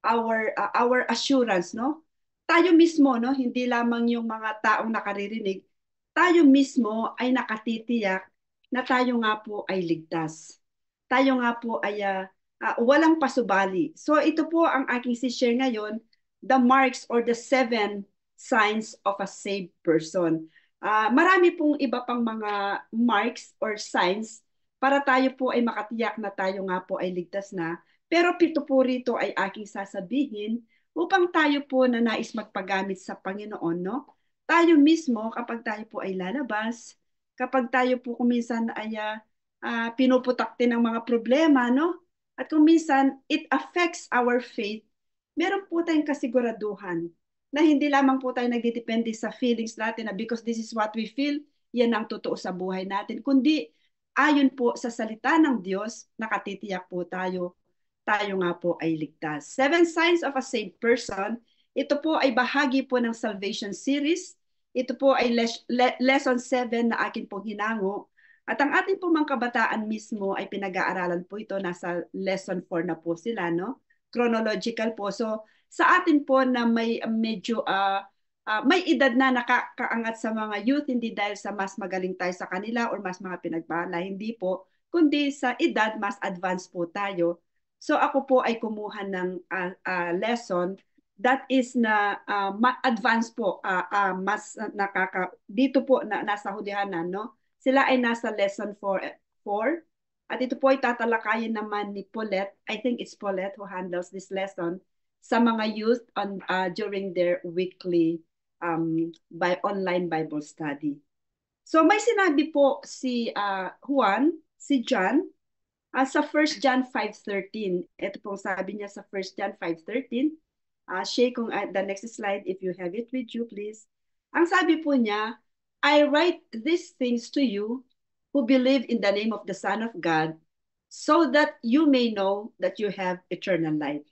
our assurance, no? Tayo mismo, no, hindi lamang yung mga taong nakaririnig, tayo mismo ay nakatitiyak na tayo nga po ay ligtas. Tayo nga po ay walang pasubali. So ito po ang aking si-share ngayon, the marks or the 7 signs of a saved person. Marami pong iba pang mga marks or signs para tayo po ay makatiyak na tayo nga po ay ligtas na. Pero pito po rito ay aking sasabihin upang tayo po na nais magpagamit sa Panginoon, no? Tayo mismo kapag tayo po ay lalabas, kapag tayo po kuminsan ay pinuputakti ng mga problema, no? At kung minsan it affects our faith, meron po tayong kasiguraduhan na hindi lamang po tayo nagdidepende sa feelings natin na because this is what we feel, yan ang totoo sa buhay natin. Kundi ayon po sa salita ng Diyos, nakatitiyak po tayo nga po ay ligtas. 7 signs of a saved person. Ito po ay bahagi po ng Salvation Series. Ito po ay lesson 7 na akin pong hinango. At ang ating pong mga kabataan mismo ay pinag-aaralan po ito. Nasa lesson 4 na po sila, no? Chronological po. So, sa atin po na may medyo may edad na nakakaangat sa mga youth, hindi dahil sa mas magaling tayo sa kanila or mas mga pinagpala, hindi po, kundi sa edad mas advanced po tayo. So ako po ay kumuha ng lesson that is na advanced po, mas dito po na nasa hulihanan, no? Sila ay nasa lesson 4. At ito po ay tatalakayin naman ni Paulette, I think it's Paulette who handles this lesson, sa mga youth during their weekly by online Bible study. So may sinabi po si Juan, si John, sa 1 John 5:13. Ito pong sabi niya sa 1 John 5:13. Share kung the next slide if you have it with you, please. Ang sabi po niya, I write these things to you who believe in the name of the Son of God, so that you may know that you have eternal life.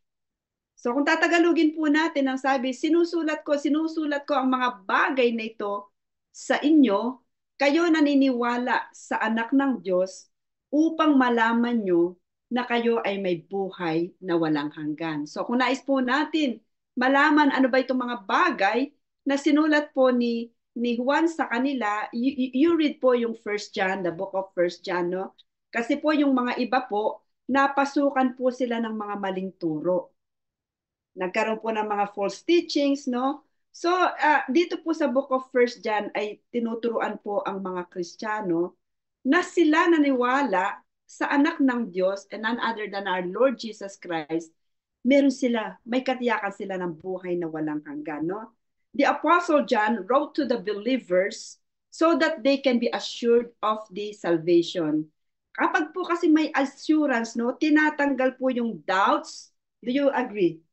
So kung tatagalugin po natin ang sabi, sinusulat ko ang mga bagay na ito sa inyo, kayo naniniwala sa anak ng Diyos upang malaman nyo na kayo ay may buhay na walang hanggan. So kung nais po natin malaman ano ba itong mga bagay na sinulat po ni Juan sa kanila, you read po yung 1 John, the book of 1 John, no? Kasi po yung mga iba po, napasukan po sila ng mga maling turo. Nagkaroon po ng mga false teachings, no? So, dito po sa book of 1 John ay tinuturuan po ang mga Kristiyano na sila naniwala sa anak ng Diyos and none other than our Lord Jesus Christ. Meron sila, may katiyakan sila ng buhay na walang hanggan, no? The Apostle John wrote to the believers so that they can be assured of the salvation. Kapag po kasi may assurance, no, tinatanggal po yung doubts. Do you agree?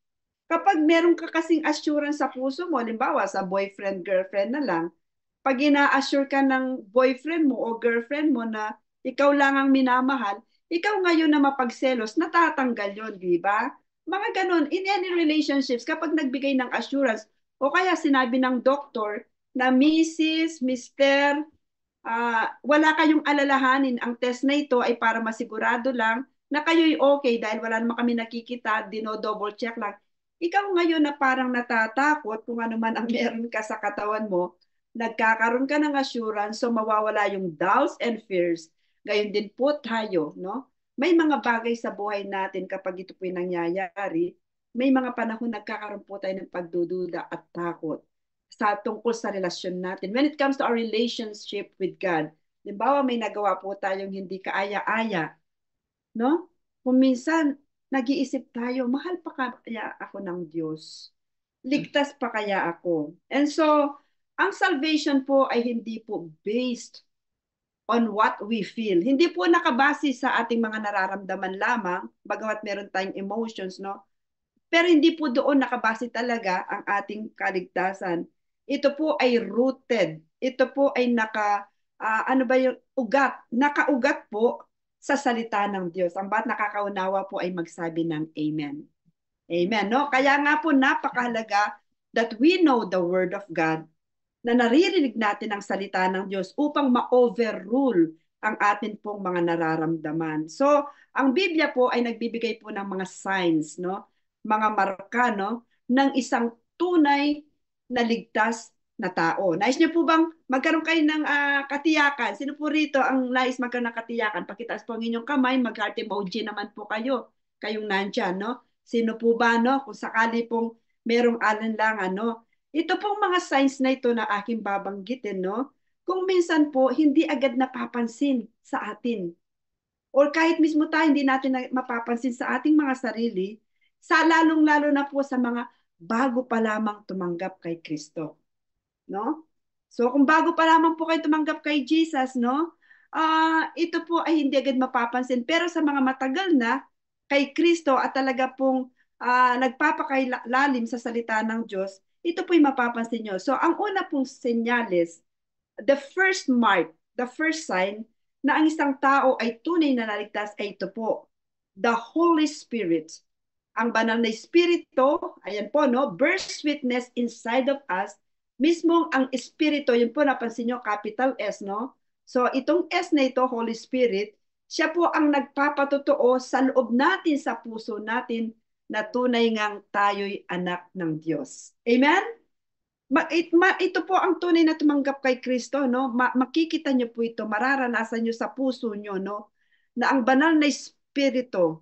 Kapag meron ka kasing assurance sa puso mo, halimbawa sa boyfriend, girlfriend na lang, pag ina-assure ka ng boyfriend mo o girlfriend mo na ikaw lang ang minamahal, ikaw ngayon na mapagselos, natatanggal yon, di ba? Mga ganon, in any relationships, kapag nagbigay ng assurance, o kaya sinabi ng doktor na Mrs., Mr., wala kayong alalahanin, ang test na ito ay para masigurado lang na kayo'y okay dahil wala naman kami nakikita, dino-double check lang. Ikaw ngayon na parang natatakot kung ano man ang meron ka sa katawan mo, nagkakaroon ka ng assurance, so mawawala yung doubts and fears. Gayon din po tayo, no? May mga bagay sa buhay natin kapag ito po yung nangyayari, may mga panahon nagkakaroon po tayo ng pagdududa at takot sa tungkol sa relasyon natin. When it comes to our relationship with God, halimbawa may nagawa po tayong hindi kaaya-aya, no? Kung minsan, nag-iisip tayo, mahal pa kaya ako ng Diyos? Ligtas pa kaya ako? And so, ang salvation po ay hindi po based on what we feel. Hindi po nakabase sa ating mga nararamdaman lamang, bagamat meron tayong emotions, no? Pero hindi po doon nakabase talaga ang ating kaligtasan. Ito po ay rooted. Ito po ay ano ba yung ugat? Nakaugat po sa salita ng Diyos. Ang ba't nakakaunawa po ay magsabi ng Amen. Amen, no? Kaya nga po napakahalaga that we know the Word of God, na naririnig natin ang salita ng Diyos upang ma-overrule ang atin pong mga nararamdaman. So, ang Biblia po ay nagbibigay po ng mga signs, no? mga marka, no, ng isang tunay na ligtas na tao. Nais niyo po bang magkaroon kayo ng katiyakan? Sino po rito ang nais magkaroon ng katiyakan? Pakitaas po ang inyong kamay, mag-heart emoji naman po kayo. Kayong nandyan, no? Sino po ba, no? Kung sakali pong merong alinlangan, no? Ito pong mga signs na ito na aking babanggitin, no? Kung minsan po, hindi agad napapansin sa atin. Or kahit mismo tayo, hindi natin mapapansin sa ating mga sarili, sa lalong-lalo na po sa mga bago pa lamang tumanggap kay Kristo, no? So kung bago pa lamang po kayo tumanggap kay Jesus, no? Ito po ay hindi agad mapapansin. Pero sa mga matagal na kay Kristo at talaga pong nagpapakailalim sa salita ng Diyos, ito po yung mapapansin nyo. So ang una pong senyales, the first mark, the first sign na ang isang tao ay tunay na naligtas ay ito po, the Holy Spirit. Ang banal na Espiritu, ayan po, no, bears witness inside of us. Mismong ang Espiritu, yun po napansin nyo, capital S, no? So itong S na ito, Holy Spirit, siya po ang nagpapatotoo sa loob natin, sa puso natin, na tunay ngang tayo'y anak ng Diyos. Amen? Ito po ang tunay na tumanggap kay Kristo, no? Makikita niyo po ito, mararanasan niyo sa puso niyo, no? Na ang banal na Espiritu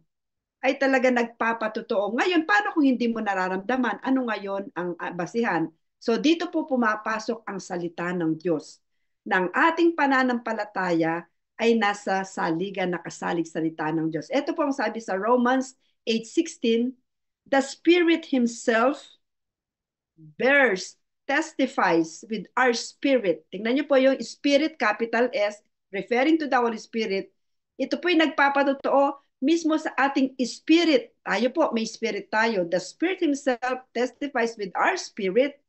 ay talaga nagpapatotoo. Ngayon, paano kung hindi mo nararamdaman? Ano ngayon ang basihan? So dito po pumapasok ang salita ng Diyos. Ng ating pananampalataya ay nasa saligan, nakasalig salita ng Diyos. Ito po ang sabi sa Romans 8:16, the Spirit Himself bears, testifies with our spirit. Tingnan niyo po yung Spirit, capital S, referring to the Holy Spirit. Ito po yung nagpapatotoo mismo sa ating spirit. Tayo po, may spirit tayo. The Spirit Himself testifies with our spirit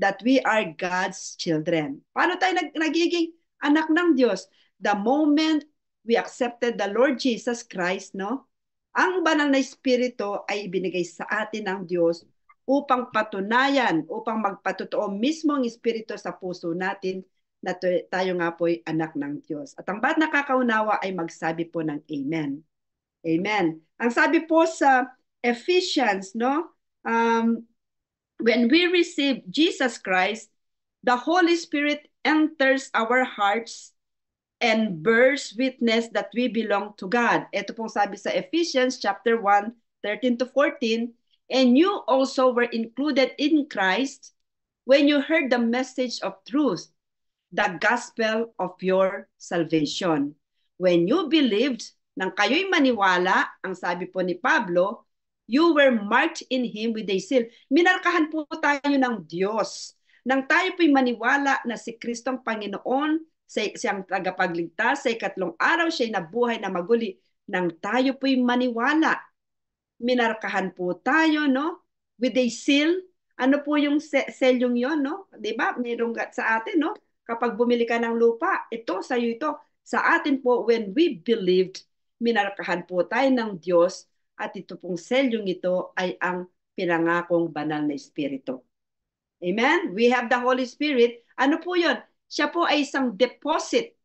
that we are God's children. Paano tayo nagiging anak ng Diyos? The moment we accepted the Lord Jesus Christ, no? Ang banal na Espiritu ay ibinigay sa atin ng Diyos upang patunayan, upang magpatotoo mismo ang Espiritu sa puso natin na tayo nga po'y anak ng Diyos. At ang bawat nakakaunawa ay magsabi po ng Amen. Amen. Ang sabi po sa Ephesians, no? When we receive Jesus Christ, the Holy Spirit enters our hearts and bears witness that we belong to God. Ito pong sabi sa Ephesians chapter 1:13-14, and you also were included in Christ when you heard the message of truth, the gospel of your salvation. When you believed, nang kayo'y maniwala, ang sabi po ni Pablo, you were marked in Him with a seal. Minarkahan po tayo ng Diyos. Nang tayo po'y maniwala na si Kristong Panginoon, siyang tagapagligtas, sa ikatlong araw siya'y nabuhay na maguli. Nang tayo po'y maniwala, minarkahan po tayo, no? With a seal. Ano po yung selyong yon, no? 'Di ba? Mayroong sa atin, no? Kapag bumili ka ng lupa, ito sa'yo ito. Sa atin po, when we believed, minarkahan po tayo ng Diyos at ito pong selyong ito ay ang pinangakong banal na Espiritu. Amen? We have the Holy Spirit. Ano po yon? Siya po ay isang deposit.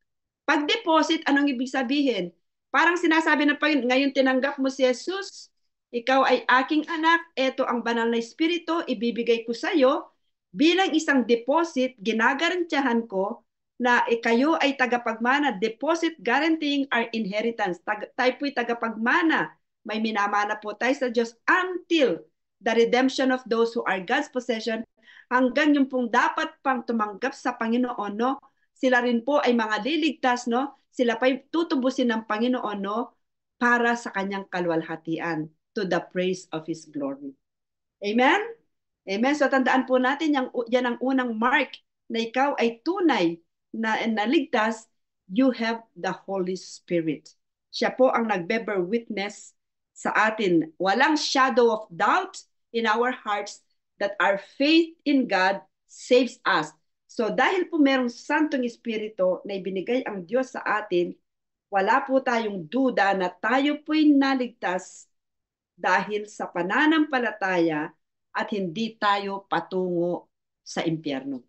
Pag deposit, anong ibig sabihin? Parang sinasabi ng Panginoon, ngayon tinanggap mo si Jesus, ikaw ay aking anak, ito ang banal na Espiritu, ibibigay ko sa iyo, bilang isang deposit, ginagarantiyahan ko na kayo ay tagapagmana, deposit guaranteeing our inheritance. Tayo po'y tagapagmana. May minamana po tayo sa Diyos until the redemption of those who are God's possession, hanggang yung pong dapat pang tumanggap sa Panginoon, no? Sila rin po ay mga liligtas, no? Sila pa'y tutubusin ng Panginoon, no? Para sa kanyang kalwalhatian, to the praise of His glory. Amen? Amen. So tandaan po natin, yan ang unang mark na ikaw ay tunay na naligtas, you have the Holy Spirit. Siya po ang nagbe-bear witness sa atin. Walang shadow of doubt in our hearts that our faith in God saves us. So dahil po merong Santong Espiritu na ibinigay ang Diyos sa atin, wala po tayong duda na tayo po'y naligtas dahil sa pananampalataya at hindi tayo patungo sa impyerno.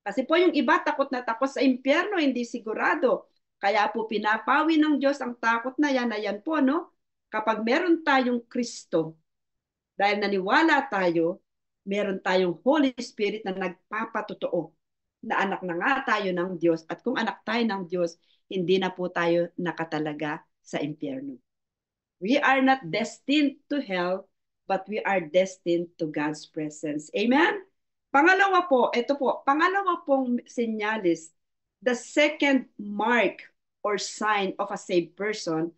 Kasi po yung iba takot na takot sa impyerno, hindi sigurado. Kaya po pinapawi ng Diyos ang takot na yan po, no? Kapag meron tayong Kristo, Dahil naniwala tayo, meron tayong Holy Spirit na nagpapatotoo na anak na nga tayo ng Diyos. At kung anak tayo ng Diyos, hindi na po tayo nakatalaga sa impyerno. We are not destined to hell, but we are destined to God's presence. Amen? Pangalawa po, ito po, pangalawa pong senyalis, the second mark or sign of a saved person,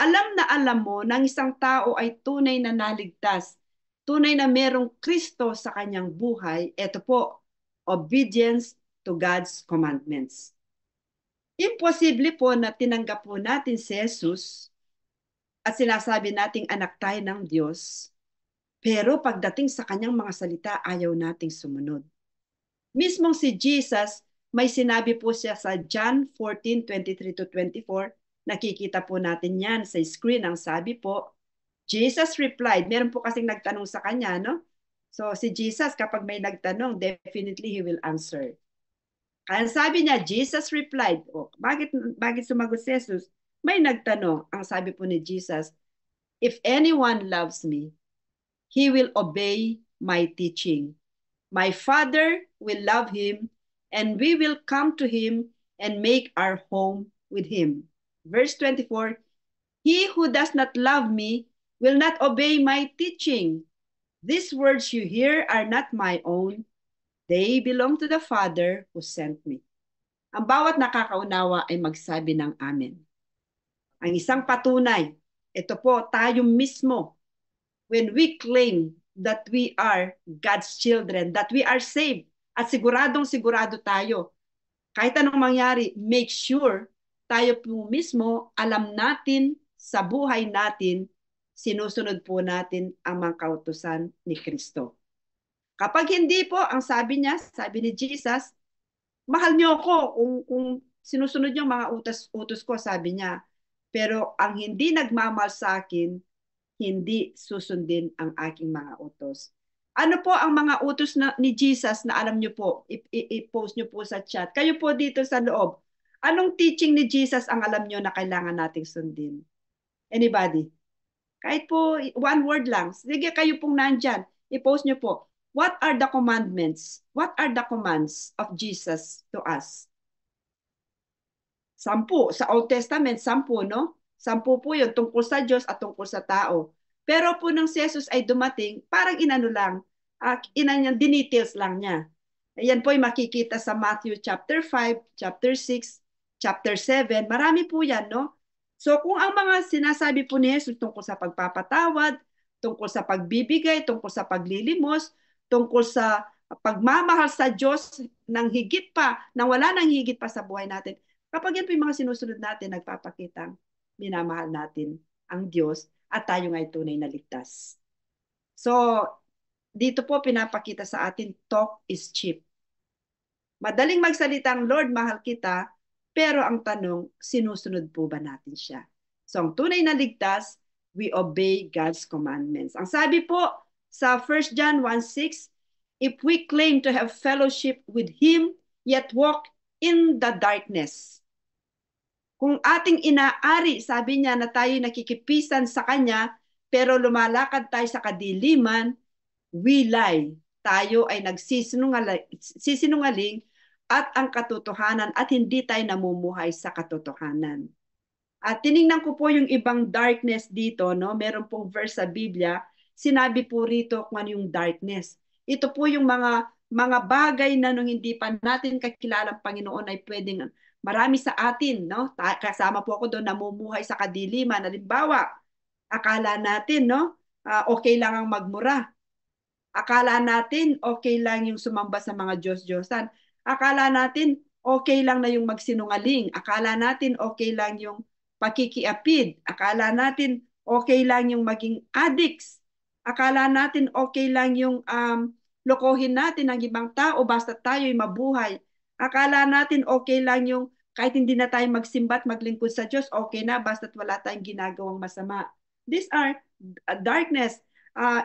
alam na alam mo ng isang tao ay tunay na naligtas, tunay na merong Kristo sa kanyang buhay, ito po, obedience to God's commandments. Imposible po na tinanggap po natin si Jesus at sinasabi nating anak tayo ng Diyos, pero pagdating sa kanyang mga salita, ayaw nating sumunod. Mismong si Jesus, may sinabi po siya sa John 14:23 to 24, nakikita po natin yan sa screen, ang sabi po, Jesus replied, meron po kasing nagtanong sa kanya, no? So si Jesus, kapag may nagtanong, definitely he will answer. Kaya sabi niya, Jesus replied, oh, bakit sumagot si Jesus? May nagtanong, ang sabi po ni Jesus, if anyone loves me, he will obey my teaching. My Father will love him, and we will come to him and make our home with him. Verse 24, he who does not love me will not obey my teaching. These words you hear are not my own. They belong to the Father who sent me. Ang bawat nakakaunawa ay magsabi ng amen. Ang isang patunay, ito po, tayo mismo, when we claim that we are God's children, that we are saved, at sigurado tayo, kahit anong mangyari, make sure tayo po mismo, alam natin sa buhay natin, sinusunod po natin ang mga kautusan ni Kristo. Kapag hindi po, ang sabi niya, sabi ni Jesus, mahal niyo ako kung sinusunod yung mga utos ko, sabi niya. Pero ang hindi nagmamahal sa akin, hindi susundin ang aking mga utos. Ano po ang mga utos ni Jesus na alam niyo po? I-post niyo po sa chat. Kayo po dito sa loob. Anong teaching ni Jesus ang alam niyo na kailangan nating sundin? Anybody? Kahit po one word lang. Sige, kayo pong nandyan. I-post niyo po. What are the commandments? What are the commands of Jesus to us? 10. Sa Old Testament, 10, no? 10 po yun, tungkol sa Diyos at tungkol sa tao. Pero po nung si Jesus ay dumating, parang inano lang, dinetails lang niya. Ayan po ay makikita sa Matthew chapter 5, chapter 6, chapter 7. Marami po yan, no? So kung ang mga sinasabi po ni Jesus tungkol sa pagpapatawad, tungkol sa pagbibigay, tungkol sa paglilimos, tungkol sa pagmamahal sa Diyos ng higit pa, nang wala nang higit pa sa buhay natin, kapag yan po yung mga sinusunod natin, nagpapakitang minamahal natin ang Diyos at tayo nga'y tunay na ligtas. So, dito po pinapakita sa atin, talk is cheap. Madaling magsalitang, Lord, mahal kita, pero ang tanong, sinusunod po ba natin siya? So, ang tunay na ligtas, we obey God's commandments. Ang sabi po sa 1 John 1:6, if we claim to have fellowship with Him, yet walk in the darkness. Kung ating inaari, sabi niya na tayo nakikipisan sa Kanya, pero lumalakad tayo sa kadiliman, we lie. Tayo ay nagsisinungaling at ang katotohanan at hindi tayo namumuhay sa katotohanan. At tiningnan ko po yung ibang darkness dito, no? Meron pong verse sa Biblia, sinabi po rito kung ano yung darkness. Ito po yung mga bagay na nung hindi pa natin kakilala ang Panginoon ay pwedeng marami sa atin, no? Kasama po ako doon, namumuhay sa kadiliman. Halimbawa, akala natin, no? Okay lang ang magmura. Akala natin okay lang yung sumamba sa mga Diyos-Diyosan. Akala natin okay lang na yung magsinungaling. Akala natin okay lang yung pakikiapid. Akala natin okay lang yung maging addicts. Akala natin okay lang yung lokohin natin ang ibang tao basta tayo'y mabuhay. Akala natin okay lang yung kahit hindi na tayo magsimba at maglingkod sa Diyos, okay na basta't wala tayong ginagawang masama. These are darkness,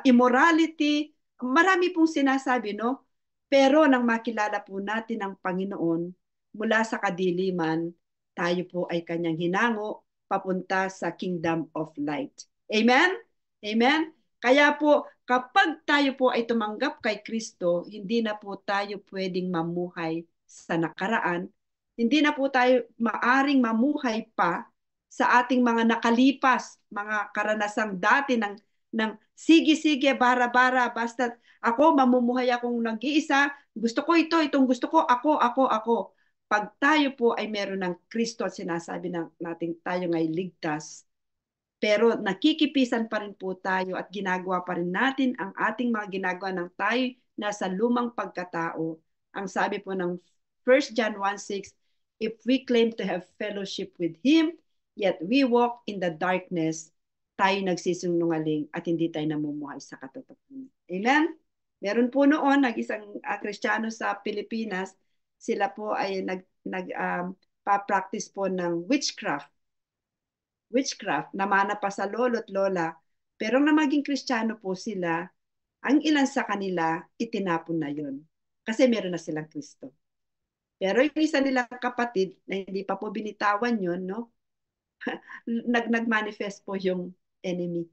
immorality, marami pong sinasabi, no? Pero nang makilala po natin ang Panginoon, mula sa kadiliman, tayo po ay kanyang hinango papunta sa kingdom of light. Amen? Amen? Kaya po, kapag tayo po ay tumanggap kay Kristo, hindi na po tayo pwedeng mamuhay sa nakaraan. Hindi na po tayo maaring mamuhay pa sa ating mga nakalipas, mga karanasang dati ng sige-sige, bara-bara, basta ako, mamumuhay akong nag-iisa, gusto ko ito, itong gusto ko, ako. Pag tayo po ay meron ng Kristo at sinasabi natin tayo ngay ligtas, pero nakikipisan pa rin po tayo at ginagawa pa rin natin ang ating mga ginagawa ng tayo nasa lumang pagkatao. Ang sabi po ng 1 John 1:6, if we claim to have fellowship with Him, yet we walk in the darkness, tayo nagsisinungaling at hindi tayo namumuhay sa katotohanan. Amen? Meron po noon, nag-isang Kristiyano sa Pilipinas, sila po ay pa-practice po ng witchcraft, namana pa sa lolo't lola. Pero na maging Kristiyano po sila, ang ilan sa kanila, itinapon na yun. Kasi meron na silang Kristo. Pero yung isa nilang kapatid, na hindi pa po binitawan yun, no? Nag-manifest po yung enemy.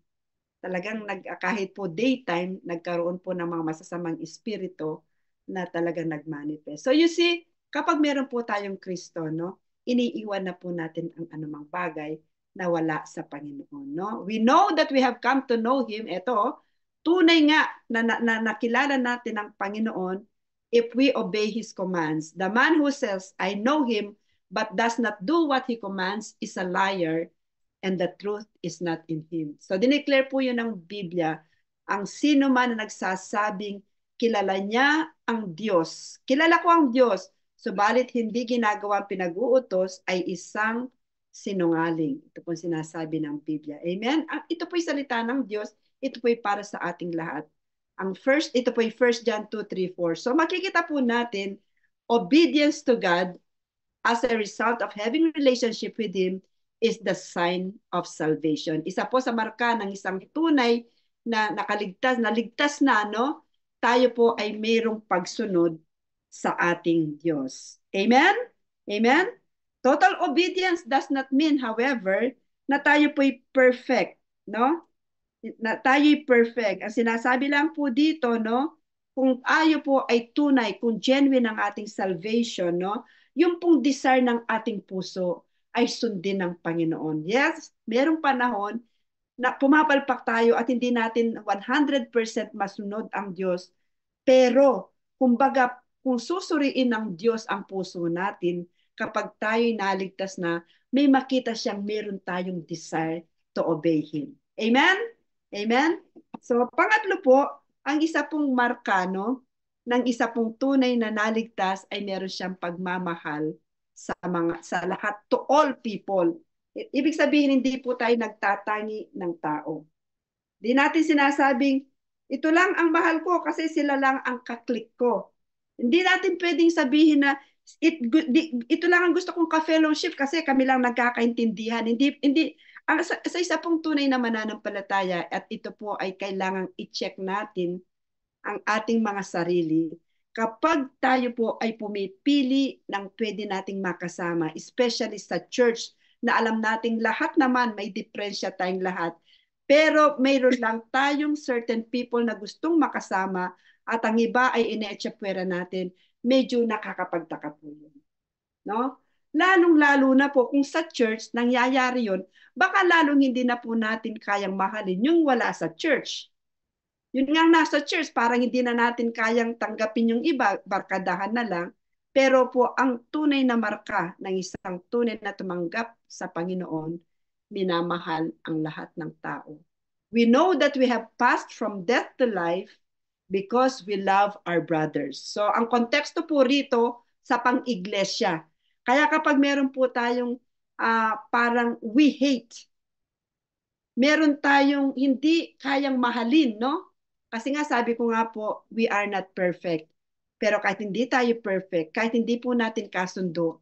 Talagang kahit po daytime, nagkaroon po ng mga masasamang espiritu na talagang nag-manifest. So you see, kapag meron po tayong Kristo, no, iniiwan na po natin ang anumang bagay na wala sa Panginoon. No? We know that we have come to know Him. Ito, tunay nga na nakilala natin ang Panginoon if we obey His commands. The man who says, I know Him, but does not do what He commands is a liar, and the truth is not in Him. So dineclare po yun ng Biblia, ang sino man na nagsasabing kilala niya ang Diyos, kilala ko ang Diyos, subalit hindi ginagawa ang pinag-uutos ay isang sinungaling. Ito po sinasabi ng Biblia. Amen? Ito po yung salita ng Diyos, ito po yung para sa ating lahat. Ito po yung 1 John 2, 3, 4. So makikita po natin, obedience to God as a result of having relationship with Him is the sign of salvation. Isa po sa marka ng isang tunay na naligtas na, no? Tayo po ay mayroong pagsunod sa ating Diyos. Amen? Amen? Total obedience does not mean, however, na tayo po'y perfect, no? Na tayo'y perfect. Ang sinasabi lang po dito, no? Kung tayo po ay tunay, kung genuine ang ating salvation, no? Yung pong desire ng ating puso ay sundin ng Panginoon. Yes, merong panahon na pumapalpak tayo at hindi natin 100% masunod ang Diyos. Pero, kumbaga, kung susuriin ng Diyos ang puso natin, kapag tayo'y naligtas na, may makita siyang meron tayong desire to obey Him. Amen? Amen? So, pangatlo po, ang isa pong marka, no, ng isa pong tunay na naligtas ay meron siyang pagmamahal sa lahat, to all people. Ibig sabihin, hindi po tayo nagtatangi ng tao. Di natin sinasabing, ito lang ang mahal ko kasi sila lang ang kaklik ko. Hindi natin pwedeng sabihin na ito lang ang gusto kong ka-fellowship kasi kami lang nagkakaintindihan. Sa isa pong tunay na mananampalataya at ito po ay kailangang i-check natin ang ating mga sarili kapag tayo po ay pumipili ng pwede nating makasama, especially sa church na alam nating lahat naman may diferensya tayong lahat. Pero mayroon lang tayong certain people na gustong makasama at ang iba ay ine-echapwera natin, medyo nakakapagtaka po yun. No? Lalong-lalo na po kung sa church nangyayari yun, baka lalong hindi na po natin kayang mahalin yung wala sa church. Yun nga nasa church, parang hindi na natin kayang tanggapin yung iba, barkadahan na lang. Pero po, ang tunay na marka ng isang tunay na tumanggap sa Panginoon, minamahal ang lahat ng tao. We know that we have passed from death to life because we love our brothers. So, ang konteksto po rito sa pang-iglesia. Kaya kapag meron po tayong parang we hate, meron tayong hindi kayang mahalin, no? Kasi nga sabi ko nga po, we are not perfect. Pero kahit hindi tayo perfect, kahit hindi po natin kasundo,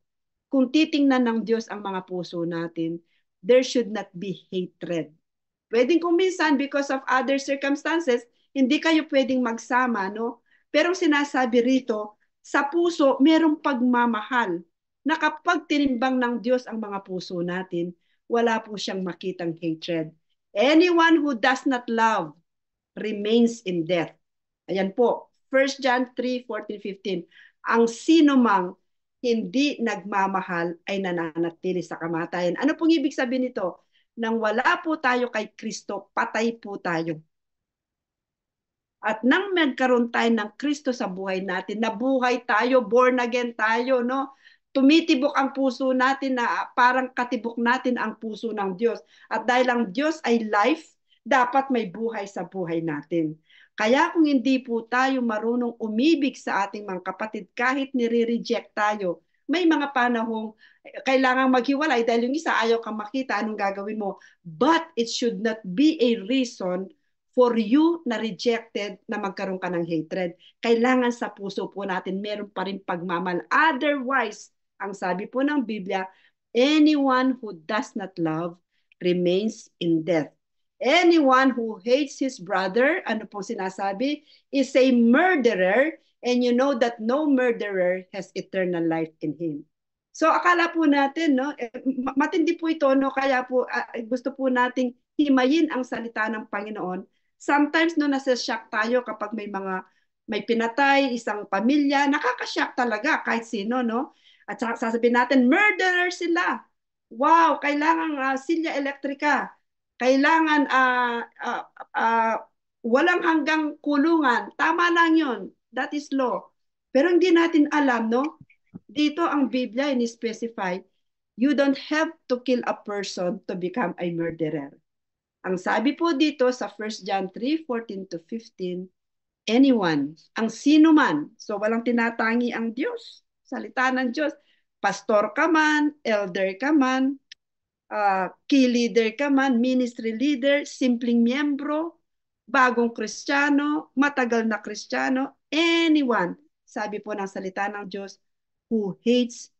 kung titingnan ng Diyos ang mga puso natin, there should not be hatred. Pwedeng kung minsan, because of other circumstances, hindi kayo pwedeng magsama, no? Pero sinasabi rito, sa puso, merong pagmamahal na kapag tinimbang ng Diyos ang mga puso natin, wala po siyang makitang hatred. Anyone who does not love remains in death. Ayan po, 1 John 3:14-15. Ang sino mang hindi nagmamahal ay nananatili sa kamatayan. Ano pong ibig sabihin nito? Nang wala po tayo kay Kristo, patay po tayo. At nang magkaroon tayo ng Kristo sa buhay natin, nabuhay tayo, born again tayo, no? Tumitibok ang puso natin na parang katibok natin ang puso ng Diyos. At dahil ang Diyos ay life, dapat may buhay sa buhay natin. Kaya kung hindi po tayo marunong umibig sa ating mga kapatid, kahit nire-reject tayo, may mga panahong kailangan maghiwalay dahil yung isa ayaw kang makita, anong gagawin mo? But it should not be a reason for you na rejected na magkaroon ka ng hatred. Kailangan sa puso po natin meron pa rin pagmamahal. Otherwise, ang sabi po ng Biblia, anyone who does not love remains in death. Anyone who hates his brother, ano po sinasabi, is a murderer, and you know that no murderer has eternal life in him. So akala po natin, no, matindi po ito, no, kaya po gusto po nating himayin ang salita ng Panginoon. Sometimes no, nasa-shock tayo kapag may pinatay isang pamilya, nakaka-shock talaga kahit sino, no? At sasabihin natin, murderer sila. Wow, kailangan silya elektrika. Kailangan walang hanggang kulungan. Tama lang 'yon. That is law. Pero hindi natin alam, no? Dito ang Biblia in-specify, you don't have to kill a person to become a murderer. Ang sabi po dito sa 1 John 3:14-15, anyone, ang sino man, so walang tinatangi ang Diyos, salita ng Diyos, pastor ka man, elder ka man, key leader ka man, ministry leader, simpleng miyembro, bagong Kristiyano, matagal na Kristiyano, anyone, sabi po ng salita ng Diyos, who hates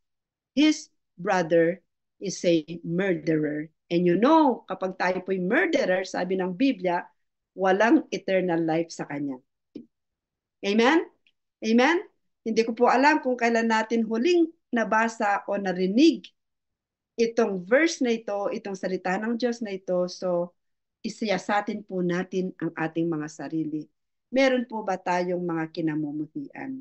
his brother is a murderer. And you know, kapag tayo po'y murderer, sabi ng Biblia, walang eternal life sa kanya. Amen? Amen? Hindi ko po alam kung kailan natin huling nabasa o narinig itong verse na ito, itong salita ng Diyos na ito. So, isiyasatin po natin ang ating mga sarili. Meron po ba tayong mga kinamumuhian?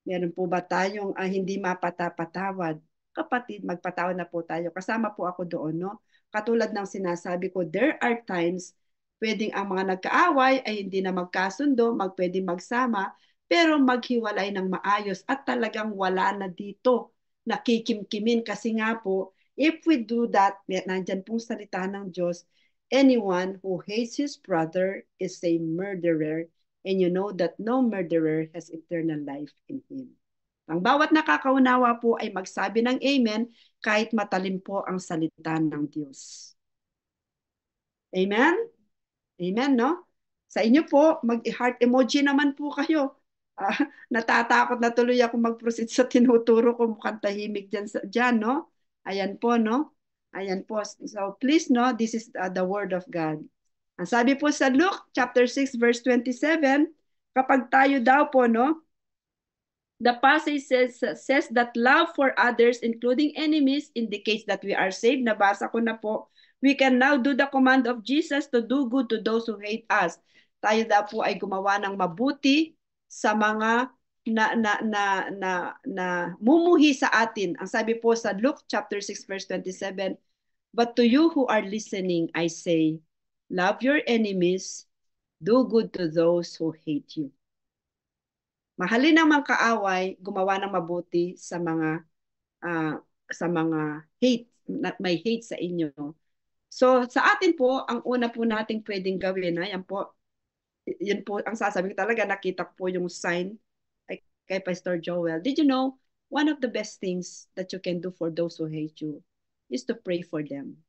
Meron po ba tayong hindi mapatapatawad? Kapatid, magpatawad na po tayo. Kasama po ako doon, no? Katulad ng sinasabi ko, there are times pwedeng ang mga nagkaaway ay hindi na magkasundo, pwedeng magsama, pero maghiwalay ng maayos at talagang wala na dito nakikimkimin kasi nga po, if we do that, nandyan pong salita ng Diyos, anyone who hates his brother is a murderer, and you know that no murderer has eternal life in him. Ang bawat nakakaunawa po ay magsabi ng amen kahit matalim po ang salita ng Diyos. Amen? Amen, no? Sa inyo po, mag-heart emoji naman po kayo. Natatakot na tuloy ako mag-proceed sa tinuturo ko. Mukhang tahimik dyan, no? Ayan po, no? Ayan po. So please, no, this is the word of God. Ang sabi po sa Luke chapter 6 verse 27, kapag tayo daw po, no, the passage says that love for others, including enemies, indicates that we are saved. Nabasa ko na po. We can now do the command of Jesus to do good to those who hate us. Tayo daw po ay gumawa ng mabuti sa mga na mumuhi sa atin. Ang sabi po sa Luke chapter 6 verse 27, but to you who are listening, I say, love your enemies, do good to those who hate you. Mahalin ang mga kaaway, gumawa ng mabuti sa mga hate, may hate sa inyo. So sa atin po, ang una po nating pwedeng gawin, yan po, yun po ang sasabihin talaga, nakita ko po yung sign kay Pastor Joel. Did you know, one of the best things that you can do for those who hate you is to pray for them.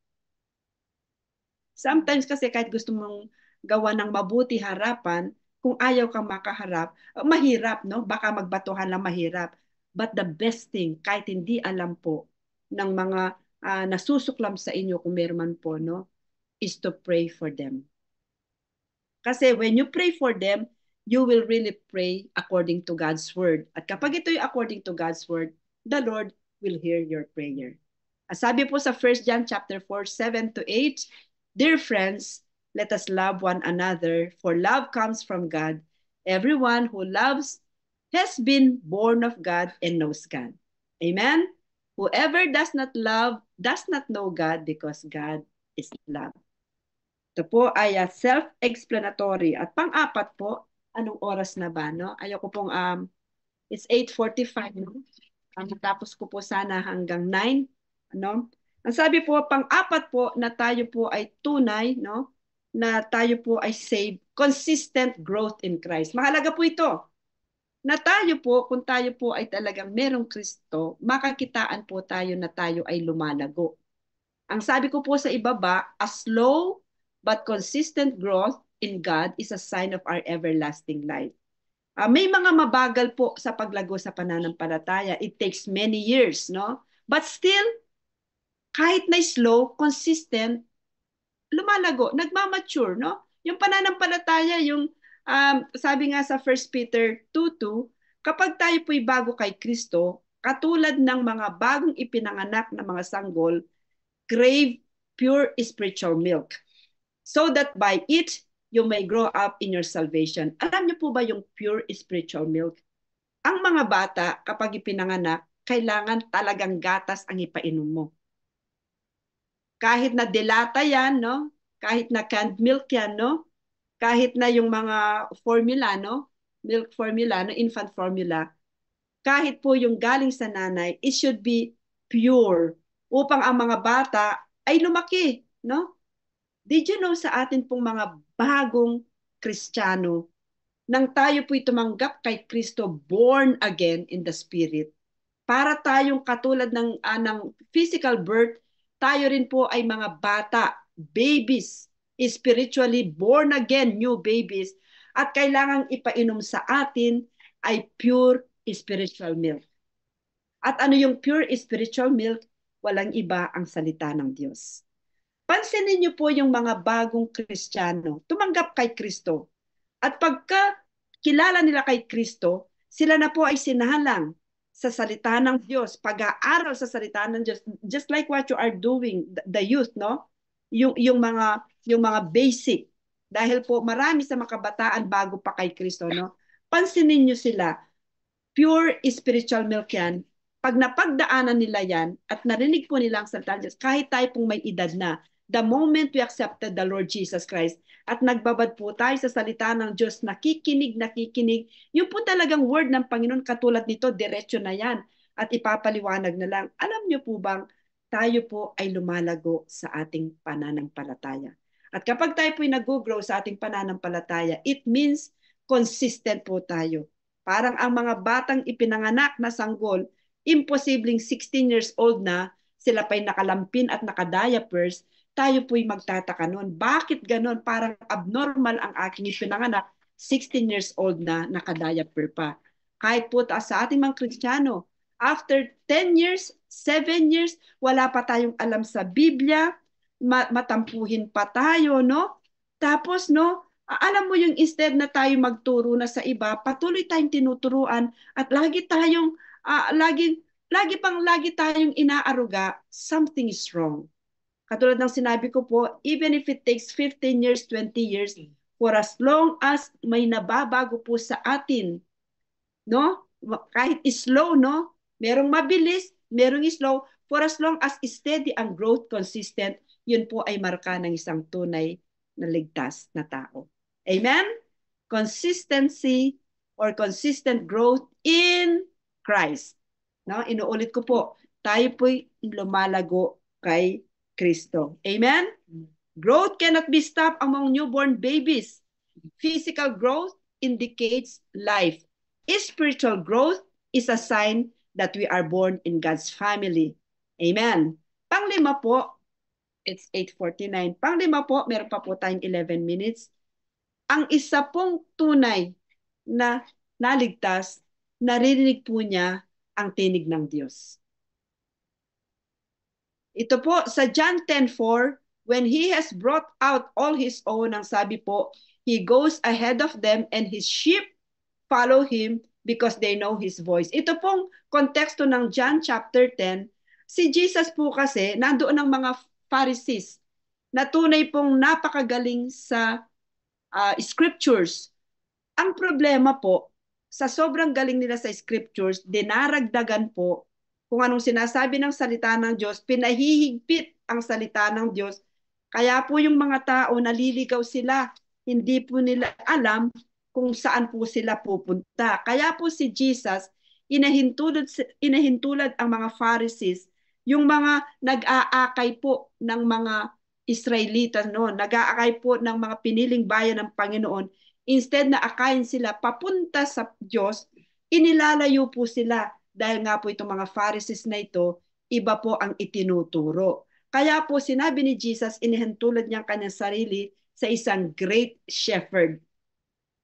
Sometimes kasi kahit gusto mong gawa ng mabuti harapan, kung ayaw kang makaharap, mahirap, no? Baka magbatuhan lang mahirap. But the best thing, kahit hindi alam po ng mga nasusuklam sa inyo kung meron man po, no, is to pray for them. Kasi when you pray for them, you will really pray according to God's word. At kapag ito'y according to God's word, the Lord will hear your prayer. Sabi po sa 1 John chapter 4, 7-8, dear friends, let us love one another, for love comes from God. Everyone who loves has been born of God and knows God. Amen? Whoever does not love does not know God because God is love. Ito po ay self-explanatory. At pang-apat po, anong oras na ba? No? Ayoko pong, it's 8:45. No? Matapos ko po sana hanggang 9. Ano? Ang sabi po, pang-apat po na tayo po ay tunay, no? Na tayo po ay saved, consistent growth in Christ. Mahalaga po ito. Na tayo po, kung tayo po ay talagang merong Kristo, makakitaan po tayo na tayo ay lumalago. Ang sabi ko po sa ibaba, a slow but consistent growth in God is a sign of our everlasting life. May mga mabagal po sa paglago sa pananampalataya. It takes many years, no? But still, kahit na slow, consistent, lumalago, nagmamature, no? Yung pananampalataya, yung sabi nga sa 1 Peter 2:2, kapag tayo po'y bago kay Kristo, katulad ng mga bagong ipinanganak na mga sanggol, crave pure spiritual milk, so that by it, you may grow up in your salvation. Alam niyo po ba yung pure spiritual milk? Ang mga bata, kapag ipinanganak, kailangan talagang gatas ang ipainom mo. Kahit na delata yan, no? Kahit na canned milk yan, no? Kahit na yung mga formula, no? Milk formula, no? Infant formula. Kahit po yung galing sa nanay, it should be pure upang ang mga bata ay lumaki, no? Did you know sa atin pong mga bagong Kristiyano, nang tayo po'y tumanggap kay Kristo, born again in the Spirit, para tayong katulad ng physical birth, tayo rin po ay mga bata, babies, spiritually born again, new babies, at kailangang ipainom sa atin ay pure spiritual milk. At ano yung pure spiritual milk? Walang iba ang salita ng Diyos. Pansinin niyo po yung mga bagong Kristiyano, tumanggap kay Kristo. At pagka kilala nila kay Kristo, sila na po ay sinalang sa salita ng Diyos, pag-aaral sa salita ng Diyos, just like what you are doing, the youth, no? Yung mga basic. Dahil po marami sa makabataan bago pa kay Kristo, no? Pansinin niyo sila, pure spiritual milk yan. Pag napagdaanan nila yan at narinig po nila ang salita ng Diyos, kahit tayo pong may edad na, the moment we accepted the Lord Jesus Christ at nagbabad po tayo sa salita ng Diyos, nakikinig, yung po talagang word ng Panginoon katulad nito, diretso na yan at ipapaliwanag na lang. Alam niyo po bang tayo po ay lumalago sa ating pananampalataya. At kapag tayo po ay nag-grow sa ating pananampalataya, it means consistent po tayo. Parang ang mga batang ipinanganak na sanggol, imposibleng 16 years old na, sila pa'y nakalampin at nakadiapers, tayo po'y magtataka noon. Bakit ganon? Parang abnormal ang aking ipinanganak, 16 years old na, nakadiaper pa. Kahit po sa ating mga Kristiyano, after 10 years, 7 years, wala pa tayong alam sa Biblia, matampuhin pa tayo, no? Tapos, no, alam mo yung instead na tayo magturo na sa iba, patuloy tayong tinuturuan at lagi tayong, lagi tayong inaaruga, something is wrong. Katulad ng sinabi ko po, even if it takes 15 years, 20 years, for as long as may nababago po sa atin, no? Kahit slow, no? Merong mabilis, merong slow, for as long as steady ang growth, consistent, yun po ay marka ng isang tunay na ligtas na tao. Amen? Consistency or consistent growth in Christ. No? Inuulit ko po, tayo po'y lumalago kay Kristo. Amen? Growth cannot be stopped among newborn babies. Physical growth indicates life. Spiritual growth is a sign that we are born in God's family. Amen. Panglima po, it's 8:49. Panglima po, meron pa po tayong 11 minutes. Ang isa pong tunay na naligtas, naririnig po niya ang tinig ng Diyos. Ito po sa John 10:4, when He has brought out all His own, ang sabi po, He goes ahead of them and His sheep follow Him because they know His voice. Ito pong konteksto ng John chapter 10. Si Jesus po kasi, nandoon ang mga Pharisees. na tunay pong napakagaling sa scriptures. Ang problema po, sa sobrang galing nila sa scriptures, dinaragdagan po kung anong sinasabi ng salita ng Diyos, pinahihigpit ang salita ng Diyos. Kaya po yung mga tao, naliligaw sila. Hindi po nila alam kung saan po sila pupunta. Kaya po si Jesus, inahintulad ang mga Pharisees, yung mga nag-aakay po ng mga Israelitas noon, nag-aakay po ng mga piniling bayan ng Panginoon, instead na akayin sila papunta sa Diyos, inilalayo po sila dahil nga po itong mga Pharisees na ito, iba po ang itinuturo. Kaya po sinabi ni Jesus, inihantulad niya ang kanyang sarili sa isang great shepherd.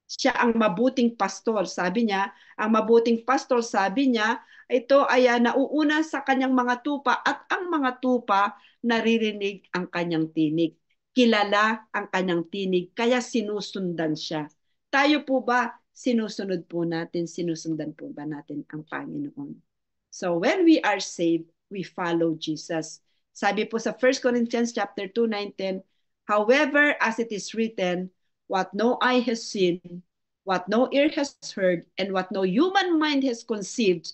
Siya ang mabuting pastor. Sabi niya, ang mabuting pastor, sabi niya, ito ay nauuna sa kanyang mga tupa at ang mga tupa naririnig ang kanyang tinig. Kilala ang kanyang tinig, kaya sinusundan siya. Tayo po ba, sinusundan po ba natin ang Panginoon? So when we are saved, we follow Jesus. Sabi po sa 1 Corinthians chapter 2, 9, 10, however, as it is written, what no eye has seen, what no ear has heard, and what no human mind has conceived,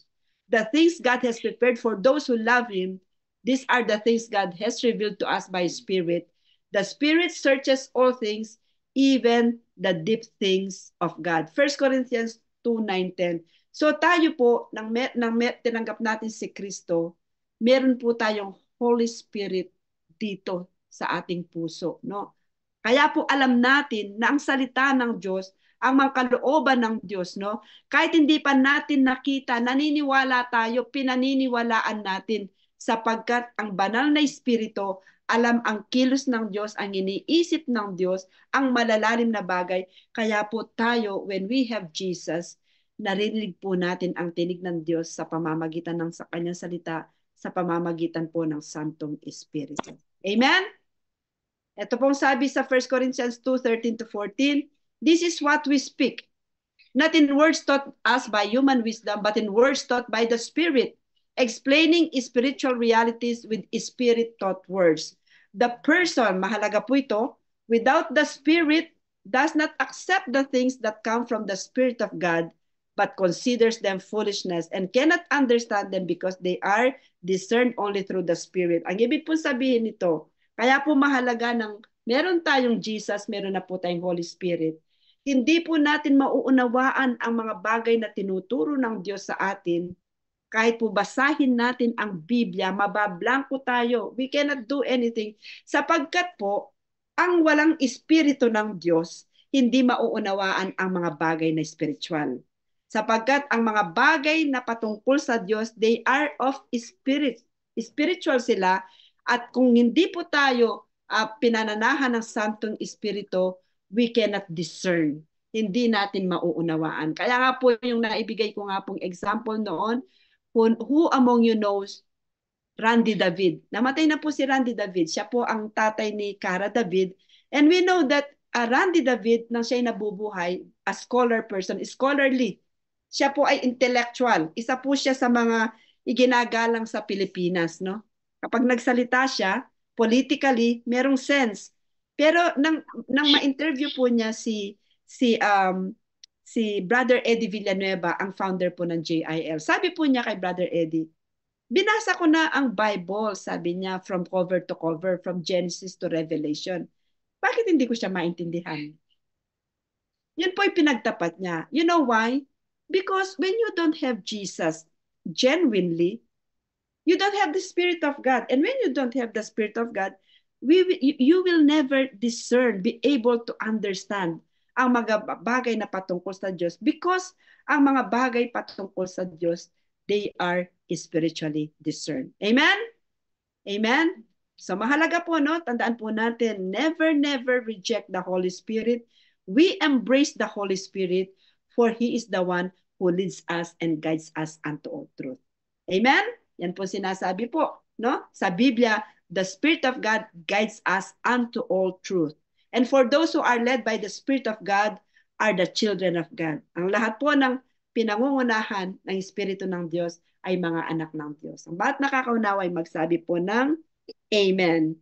the things God has prepared for those who love Him, these are the things God has revealed to us by Spirit. The Spirit searches all things, even the deep things of God. 1 Corinthians 2, 9, 10. So tayo po, tinanggap natin si Kristo, meron po tayong Holy Spirit dito sa ating puso, no? Kaya po alam natin na ang salita ng Diyos, ang mga kalooban ng Diyos, no? Kahit hindi pa natin nakita, naniniwala tayo, pinaniniwalaan natin sapagkat ang banal na espiritu alam ang kilos ng Diyos, ang iniisip ng Diyos, ang malalalim na bagay. Kaya po tayo, when we have Jesus, narinig po natin ang tinig ng Diyos sa pamamagitan ng sa kanyang salita, sa pamamagitan po ng Santong Espiritu. Amen? Ito pong sabi sa 1 Corinthians 2:13-14, this is what we speak, not in words taught us by human wisdom, but in words taught by the Spirit, explaining spiritual realities with Spirit-taught words. The person, mahalaga po ito, without the Spirit does not accept the things that come from the Spirit of God, but considers them foolishness and cannot understand them because they are discerned only through the Spirit. Ang ibig po sabihin nito, kaya po mahalaga ng meron tayong Jesus, meron na po tayong Holy Spirit. Hindi po natin mauunawaan ang mga bagay na tinuturo ng Diyos sa atin. Kahit po basahin natin ang Biblia, mabablanko tayo. We cannot do anything. Sapagkat po, ang walang espiritu ng Diyos, hindi mauunawaan ang mga bagay na spiritual. Sapagkat ang mga bagay na patungkol sa Diyos, they are of spirit. Spiritual sila. At kung hindi po tayo pinananahan ng Santong Espiritu, we cannot discern. Hindi natin mauunawaan. Kaya nga po yung naibigay ko nga pong example noon, who among you knows Randy David? Namatay na po si Randy David. Siya po ang tatay ni Cara David. And we know that Randy David, nang siya'y nabubuhay, a scholar person, scholarly. Siya po ay intellectual. Isa po siya sa mga iginagalang sa Pilipinas, no? Kapag nagsalita siya, politically, merong sense. Pero nang ma-interview po niya si Brother Eddie Villanueva, ang founder po ng JIL. Sabi po niya kay Brother Eddie, binasa ko na ang Bible, sabi niya, from cover to cover, from Genesis to Revelation. Bakit hindi ko siya maintindihan? Yun po yung pinagtapat niya. You know why? Because when you don't have Jesus genuinely, you don't have the Spirit of God. And when you don't have the Spirit of God, you will never discern, be able to understand ang mga bagay na patungkol sa Diyos because ang mga bagay patungkol sa Diyos, they are spiritually discerned. Amen? Amen? So mahalaga po, no? Tandaan po natin, never reject the Holy Spirit. We embrace the Holy Spirit for He is the one who leads us and guides us unto all truth. Amen? Yan po sinasabi po, no? Sa Biblia, the Spirit of God guides us unto all truth. And for those who are led by the Spirit of God are the children of God. Ang lahat po ng pinangungunahan ng Espiritu ng Diyos ay mga anak ng Diyos. Ang bawat nakakaunawa ay magsabi po ng Amen.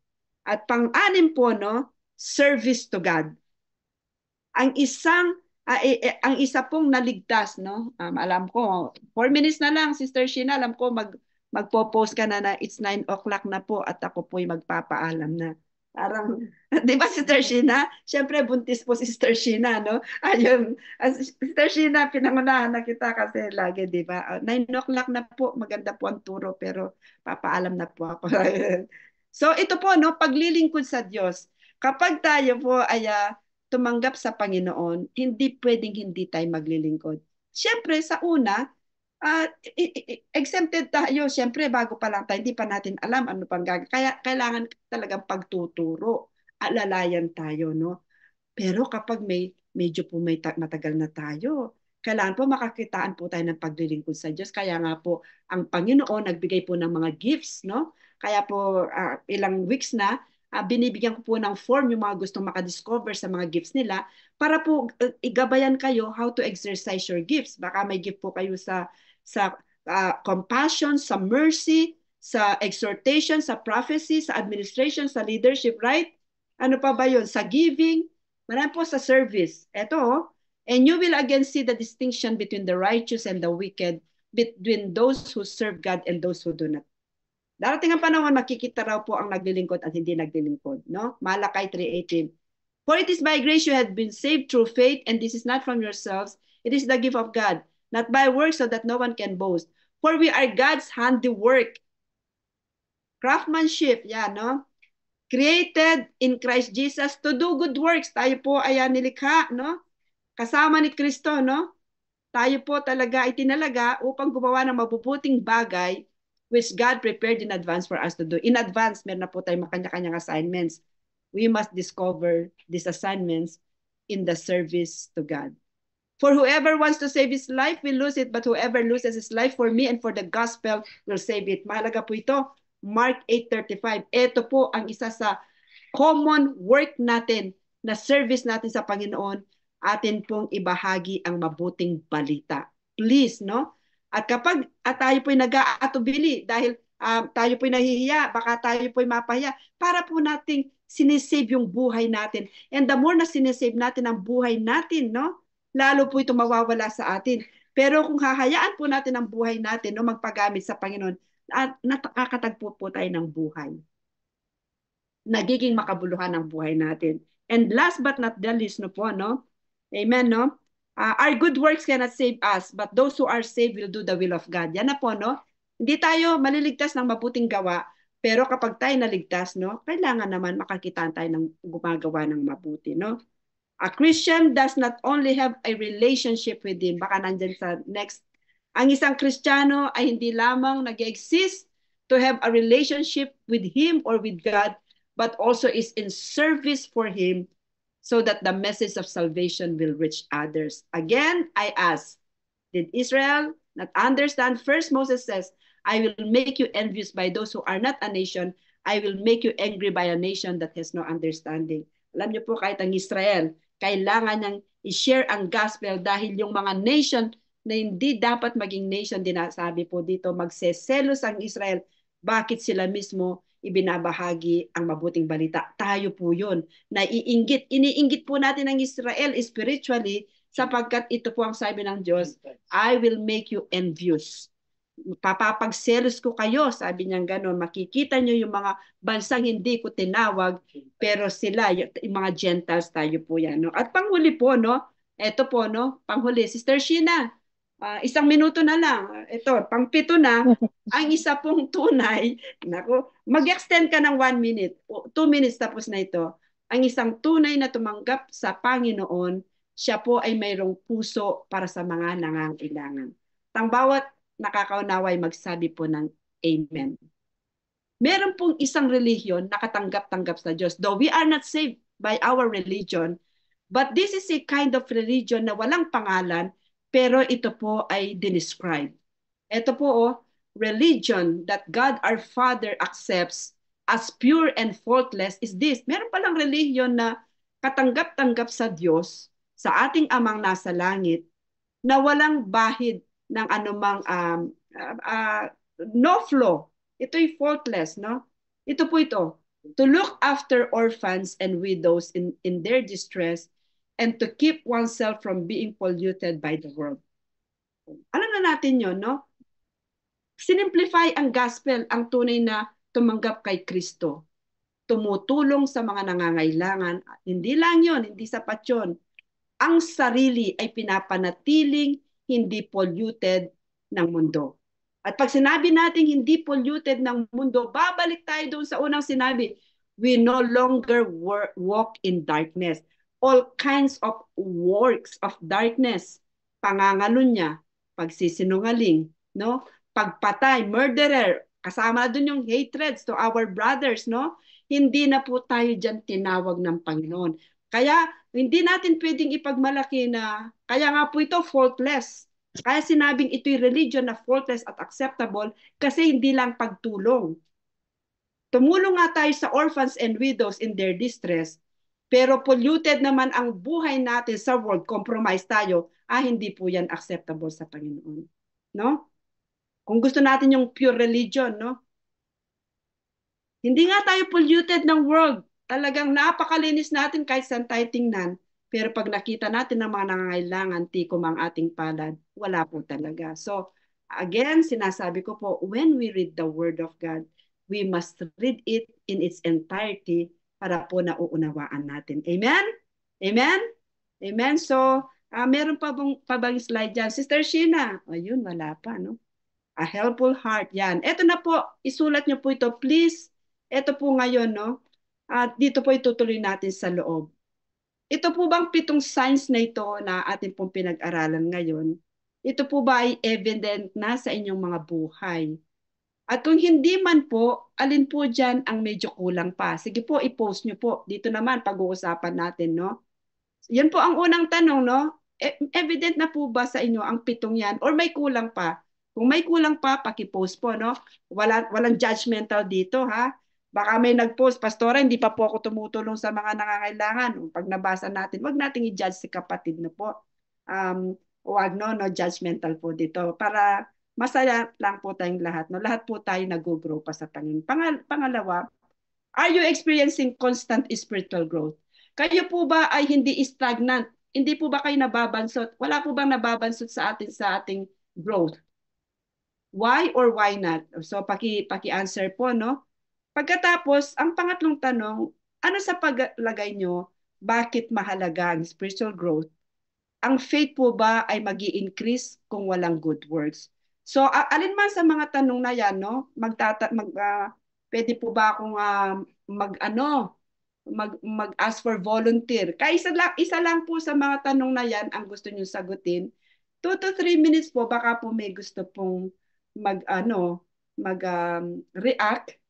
At pang-anim po, no, service to God. Ang isang ang isa pong naligtas, no? Alam ko, 4 minutes na lang, Sister Sheena, alam ko magpo-post ka na it's 9 o'clock na po at ako po'y magpapaalam na. Parang, di ba, Sister Sheena? Siyempre, buntis po si Sister Sheena, no? Ayun, Sister Sheena, pinangunahan na kita kasi lagi, di ba? 9 o'clock na po, maganda po ang turo, pero papaalam na po ako. So, ito po, no, paglilingkod sa Diyos. Kapag tayo po ay tumanggap sa Panginoon, hindi pwedeng hindi tayo maglilingkod. Siyempre, sa una, uh, exempted tayo. Siyempre, bago pa lang tayo, hindi pa natin alam ano pang gagawin. Kaya kailangan talagang pagtuturo. Alalayan tayo, no? Pero kapag medyo po matagal na tayo, kailangan po makakitaan po tayo ng paglilingkod sa Diyos. Kaya nga po, ang Panginoon nagbigay po ng mga gifts, no? Kaya po, ilang weeks na, binibigyan ko po ng form yung mga gustong makadiscover sa mga gifts nila para po igabayan kayo how to exercise your gifts. Baka may gift po kayo sa compassion, sa mercy, sa exhortation, sa prophecy, sa administration, sa leadership, right? Ano pa ba yun? Sa giving, marami po sa service. Ito, and you will again see the distinction between the righteous and the wicked, between those who serve God and those who do not. Darating ang panahon, makikita raw po ang naglilingkod at hindi naglilingkod. No? Malakay 3:18. For it is by grace you have been saved through faith, and this is not from yourselves. It is the gift of God, not by works, so that no one can boast. For we are God's handiwork. Craftsmanship, yan, no? Created in Christ Jesus to do good works. Tayo po ay nilikha, no? Kasama ni Kristo, no? Tayo po talaga ay tinalaga upang gumawa ng mabubuting bagay which God prepared in advance for us to do. In advance, meron na po tayong makanya-kanyang assignments. We must discover these assignments in the service to God. For whoever wants to save his life will lose it, but whoever loses his life for me and for the gospel will save it. Mahalaga po ito. Mark 8:35. Ito po ang isa sa common work natin na service natin sa Panginoon, atin pong ibahagi ang mabuting balita. Please, no? At kapag tayo po'y nag-aatubili dahil tayo po'y nahihiya, baka tayo po'y mapahiya, para po nating sinisave yung buhay natin. And the more na sinisave natin ang buhay natin, no? Lalo po ito mawawala sa atin. Pero kung hahayaan po natin ang buhay natin, no, magpagamit sa Panginoon, at nakakatagpo po tayo ng buhay. Nagiging makabuluhan ang buhay natin. And last but not the least, no po, no? Amen, no? Our good works cannot save us, but those who are saved will do the will of God. Yan na po, no? Hindi tayo maliligtas ng mabuting gawa, pero kapag tayo naligtas, no, kailangan naman makakitaan tayo ng gumagawa ng mabuti, no? A Christian does not only have a relationship with Him, baka nandyan sa next. Ang isang Kristiyano ay hindi lamang nag-exist to have a relationship with Him or with God, but also is in service for Him so that the message of salvation will reach others. Again, I ask, did Israel not understand? First, Moses says, I will make you envious by those who are not a nation. I will make you angry by a nation that has no understanding. Alam niyo po, kahit ang Israel, kailangan niyang i-share ang gospel dahil yung mga nation na hindi dapat maging nation, dinasabi po dito, magseselos ang Israel. Bakit sila mismo ibinabahagi ang mabuting balita? Tayo po yun. Iniinggit po natin ang Israel spiritually sapagkat ito po ang sabi ng Diyos, I will make you envious. Papapagselos ko kayo, sabi niya gano'n. Makikita niyo yung mga bansang hindi ko tinawag, pero sila, yung mga Gentiles, tayo po yan. No? At panghuli po, no? Ito po, no? Panghuli, Sister Sheena, 1 minuto na lang. Ito, pang-7 na, ang isa pong tunay, naku, mag-extend ka ng 1 minute, 2 minutes tapos na ito. Ang isang tunay na tumanggap sa Panginoon, siya po ay mayroong puso para sa mga nangangailangan. Ang bawat nakakaunawa ay magsabi po ng Amen. Meron pong isang relihiyon na katanggap-tanggap sa Diyos. Though we are not saved by our religion, but this is a kind of religion na walang pangalan, pero ito po ay dinescribe. Ito po, religion that God our Father accepts as pure and faultless is this. Meron palang relihiyon na katanggap-tanggap sa Diyos, sa ating amang nasa langit, na walang bahid ng anumang no flaw. Ito'y faultless, no? Ito po ito. to look after orphans and widows in their distress, and to keep oneself from being polluted by the world. Alam na natin yon, no? Sinimplify ang gospel, ang tunay na tumanggap kay Kristo. Tumutulong sa mga nangangailangan. Hindi lang yon, hindi sapat yon. Ang sarili ay pinapanatiling hindi polluted ng mundo. At pag sinabi natin hindi polluted ng mundo, babalik tayo doon sa unang sinabi, we no longer walk in darkness. All kinds of works of darkness, pangangalunya, pagsisinungaling, no? Pagpatay, murderer, kasama na doon yung hatreds to our brothers, no? Hindi na po tayo dyan tinawag ng Panginoon. Kaya hindi natin pwedeng ipagmalaki na, kaya nga po ito faultless. Kaya sinabing ito'y religion na faultless at acceptable kasi hindi lang pagtulong. Tumulong nga tayo sa orphans and widows in their distress, pero polluted naman ang buhay natin sa world, compromise tayo, hindi po yan acceptable sa Panginoon. No? Kung gusto natin yung pure religion, no? Hindi nga tayo polluted ng world. Talagang napakalinis natin kahit saan tayo tingnan. Pero pag nakita natin ng mga nangangailangan, tikom ang ating palad, wala po talaga. So, again, sinasabi ko po, when we read the Word of God, we must read it in its entirety para po nauunawaan natin. Amen? Amen? Amen? So, meron pa bang slide dyan? Sister Sheena, ayun, wala pa, no? A helpful heart, yan. Ito na po, isulat nyo po ito, please. Ito po ngayon, no? At dito po itutuloy natin sa loob. Ito po bang 7 signs na ito na atin pong pinag-aralan ngayon? Ito po ba ay evident na sa inyong mga buhay? At kung hindi man po, alin po dyan ang medyo kulang pa? Sige po, i-post nyo po. Dito naman, pag-uusapan natin, no? Yan po ang unang tanong, no? Evident na po ba sa inyo ang 7 yan? Or may kulang pa? Kung may kulang pa, paki-post po, no? Walang judgmental dito, ha? Baka may nag-post, Pastora, hindi pa po ako tumutulong sa mga nangangailangan. Pag nabasa natin, wag nating i-judge si kapatid na po. Wag, no judgmental po dito. Para masaya lang po tayong lahat. No? Lahat po tayo nag-grow pa sa Panginoon. Pangalawa, are you experiencing constant spiritual growth? Kayo po ba ay hindi stagnant? Hindi po ba kayo nababansot? Wala po bang nababansot sa ating growth? Why or why not? So paki-answer po, no? Pagkatapos, ang pangatlong tanong, ano sa paglagay nyo, bakit mahalaga ang spiritual growth? Ang faith po ba ay magi-increase kung walang good works? So, alin man sa mga tanong na yan, no? Pwede po ba akong mag-ask for volunteer? Kaya isa lang po sa mga tanong na yan ang gusto niyo sagutin. 2 to 3 minutes po, baka po may gusto pong react.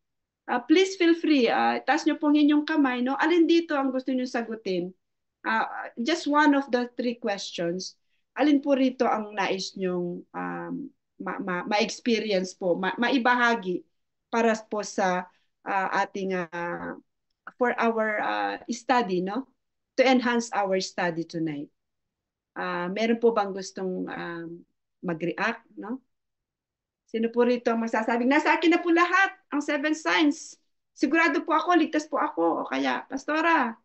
Please feel free. Taas nyo pong inyong kamay. No? Alin dito ang gusto nyo sagutin? Just one of the 3 questions. Alin po rito ang nais nyong ma-experience po, maibahagi para po sa ating for our study, no? To enhance our study tonight. Meron po bang gustong mag-react, no? Sino po rito ang masasabing, nasa akin na po lahat ang 7 signs. Sigurado po ako, ligtas po ako. O kaya, Pastora,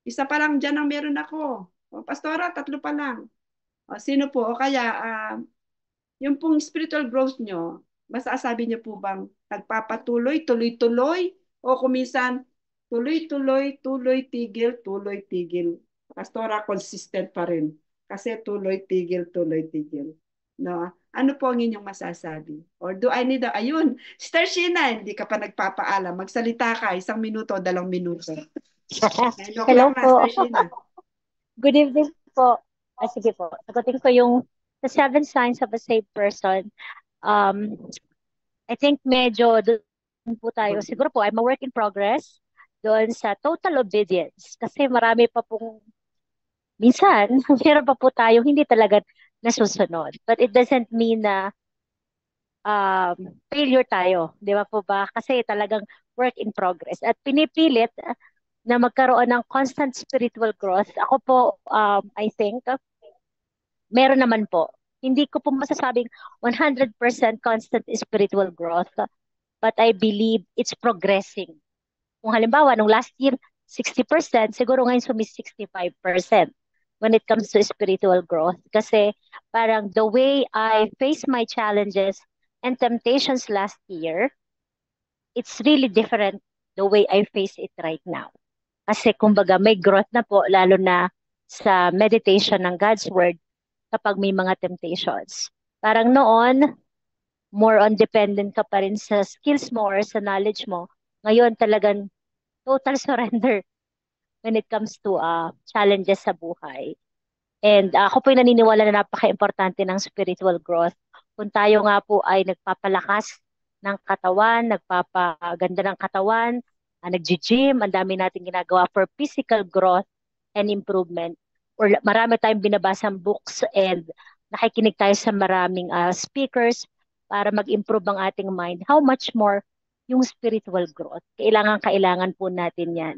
isa pa lang dyan ang meron ako. O Pastora, 3 pa lang. O sino po? O kaya, yung pong spiritual growth nyo, masasabi nyo po bang nagpapatuloy, tuloy-tuloy? O kuminsan, tuloy-tuloy, tuloy-tigil, tuloy-tigil. Pastora, consistent pa rin. Kasi tuloy-tigil, tuloy-tigil. No? Ano po ang inyong masasabi? Or do I need ayun, Sister Sheena, hindi ka pa nagpapaalam. Magsalita ka, 1 minuto, 2 minuto. Hello po. Good evening po. Sige po. Sagutin ko yung the 7 signs of a saved person. I think medyo doon po tayo. Siguro po, I'm a work in progress doon sa total obedience. Kasi marami pa pong, minsan, meron pa po tayo hindi talaga nasusunod. But it doesn't mean na failure tayo. Di ba po ba? Kasi talagang work in progress. At pinipilit na magkaroon ng constant spiritual growth. Ako po, I think, meron naman po. Hindi ko po masasabing 100% constant spiritual growth, but I believe it's progressing. Kung halimbawa, nung last year, 60%, siguro ngayon 65% when it comes to spiritual growth. Kasi parang the way I face my challenges and temptations last year, it's really different the way I face it right now. Kasi kumbaga may growth na po, lalo na sa meditation ng God's Word kapag may mga temptations. Parang noon, more on dependent ka pa rin sa skills mo or sa knowledge mo. Ngayon talagang total surrender when it comes to challenges sa buhay. And ako po yung naniniwala na napaka-importante ng spiritual growth. Kung tayo nga po ay nagpapalakas ng katawan, nagpapaganda ng katawan, nag-gym, ang dami natin ginagawa for physical growth and improvement. Or marami tayong binabasang books and nakikinig tayo sa maraming speakers para mag-improve ang ating mind. How much more yung spiritual growth? Kailangan po natin yan.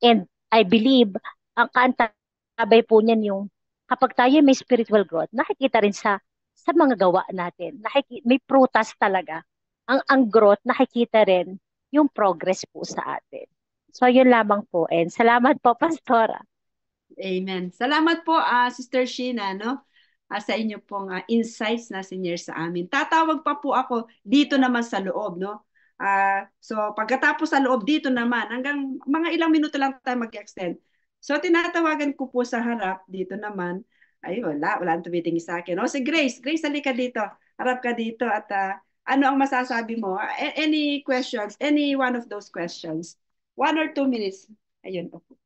And I believe, ang kaantabay po niyan yung kapag tayo may spiritual growth, nakikita rin sa mga gawa natin. May prutas talaga. Ang growth, nakikita rin yung progress po sa atin. So, yun lamang po. And salamat po, Pastora. Amen. Salamat po, Sister Sheena, no? Sa inyo pong insights na senior sa amin. Tatawag pa po ako dito naman sa loob, no? So, pagkatapos sa loob dito naman, hanggang mga ilang minuto lang tayo mag-extend. So, tinatawagan ko po sa harap dito naman. Ay, wala nang tumitingin sa akin. O, si Grace, Grace, halika dito. Harap ka dito at ano ang masasabi mo? Any questions? Any one of those questions? 1 or 2 minutes. Ayun, okay.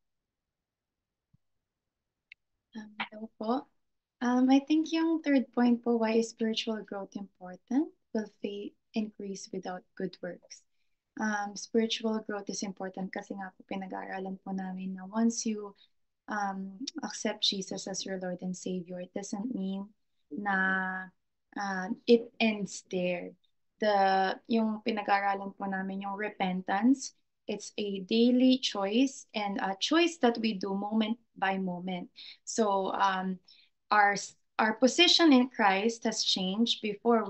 Hello po. I think yung third point po, why is spiritual growth important? Will faith increase without good works? Spiritual growth is important kasi nga po pinag-aaralan po namin na once you accept Jesus as your Lord and Savior, it doesn't mean na it ends there. Yung pinag-aaralan po namin, yung repentance, it's a daily choice and a choice that we do moment by moment. So our our position in Christ has changed. Before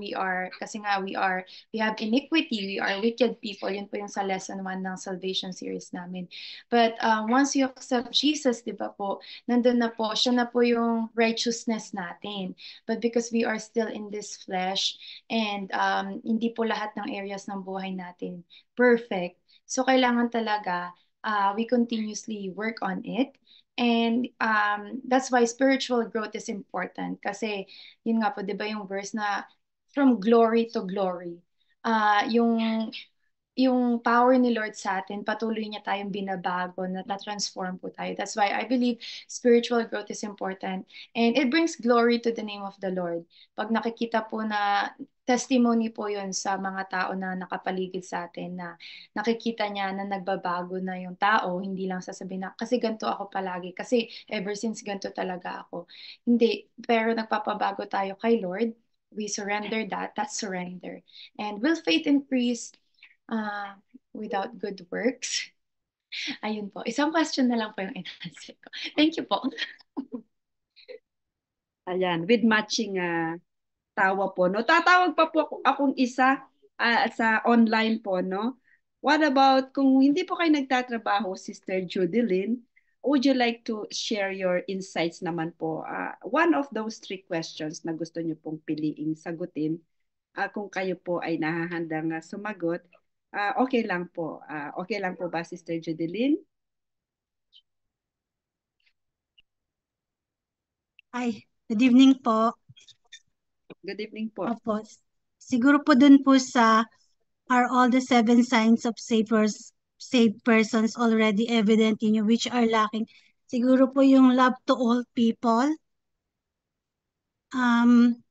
kasi nga we have iniquity, we are wicked people. Yun po yung sa lesson 1 ng salvation series namin. But once you accept Jesus, di ba po, nandun na po, siya na po yung righteousness natin. But because we are still in this flesh and hindi po lahat ng areas ng buhay natin perfect. So kailangan talaga we continuously work on it. And that's why spiritual growth is important. Kasi yun nga po, di ba yung verse na from glory to glory. Yung power ni Lord sa atin, patuloy niya tayong binabago, na-transform po tayo. That's why I believe spiritual growth is important. And it brings glory to the name of the Lord. Pag nakikita po na testimony po yun sa mga tao na nakapaligid sa atin, na nakikita niya na nagbabago na yung tao, hindi lang sasabihin na, kasi ganito ako palagi, kasi ever since ganito talaga ako. Hindi, pero nagpapabago tayo kay Lord, we surrender that, that's surrender. And will faith increase without good works? Ayun po. Isang question na lang po yung in-answer ko. Thank you po. Ayan, with matching tawa po, no? Tatawag pa po akong isa sa online po, no? What about kung hindi po kayo nagtatrabaho, Sister Judilyn, would you like to share your insights naman po? One of those 3 questions na gusto niyo pong piliing sagutin, kung kayo po ay nahahandang sumagot, okay lang po. Okay lang po ba, Sister Judilyn? Ay, good evening po. Good evening po. Opo. Siguro po dun po sa are all the 7 signs of saved persons already evident in you which are lacking. Siguro po yung love to all people.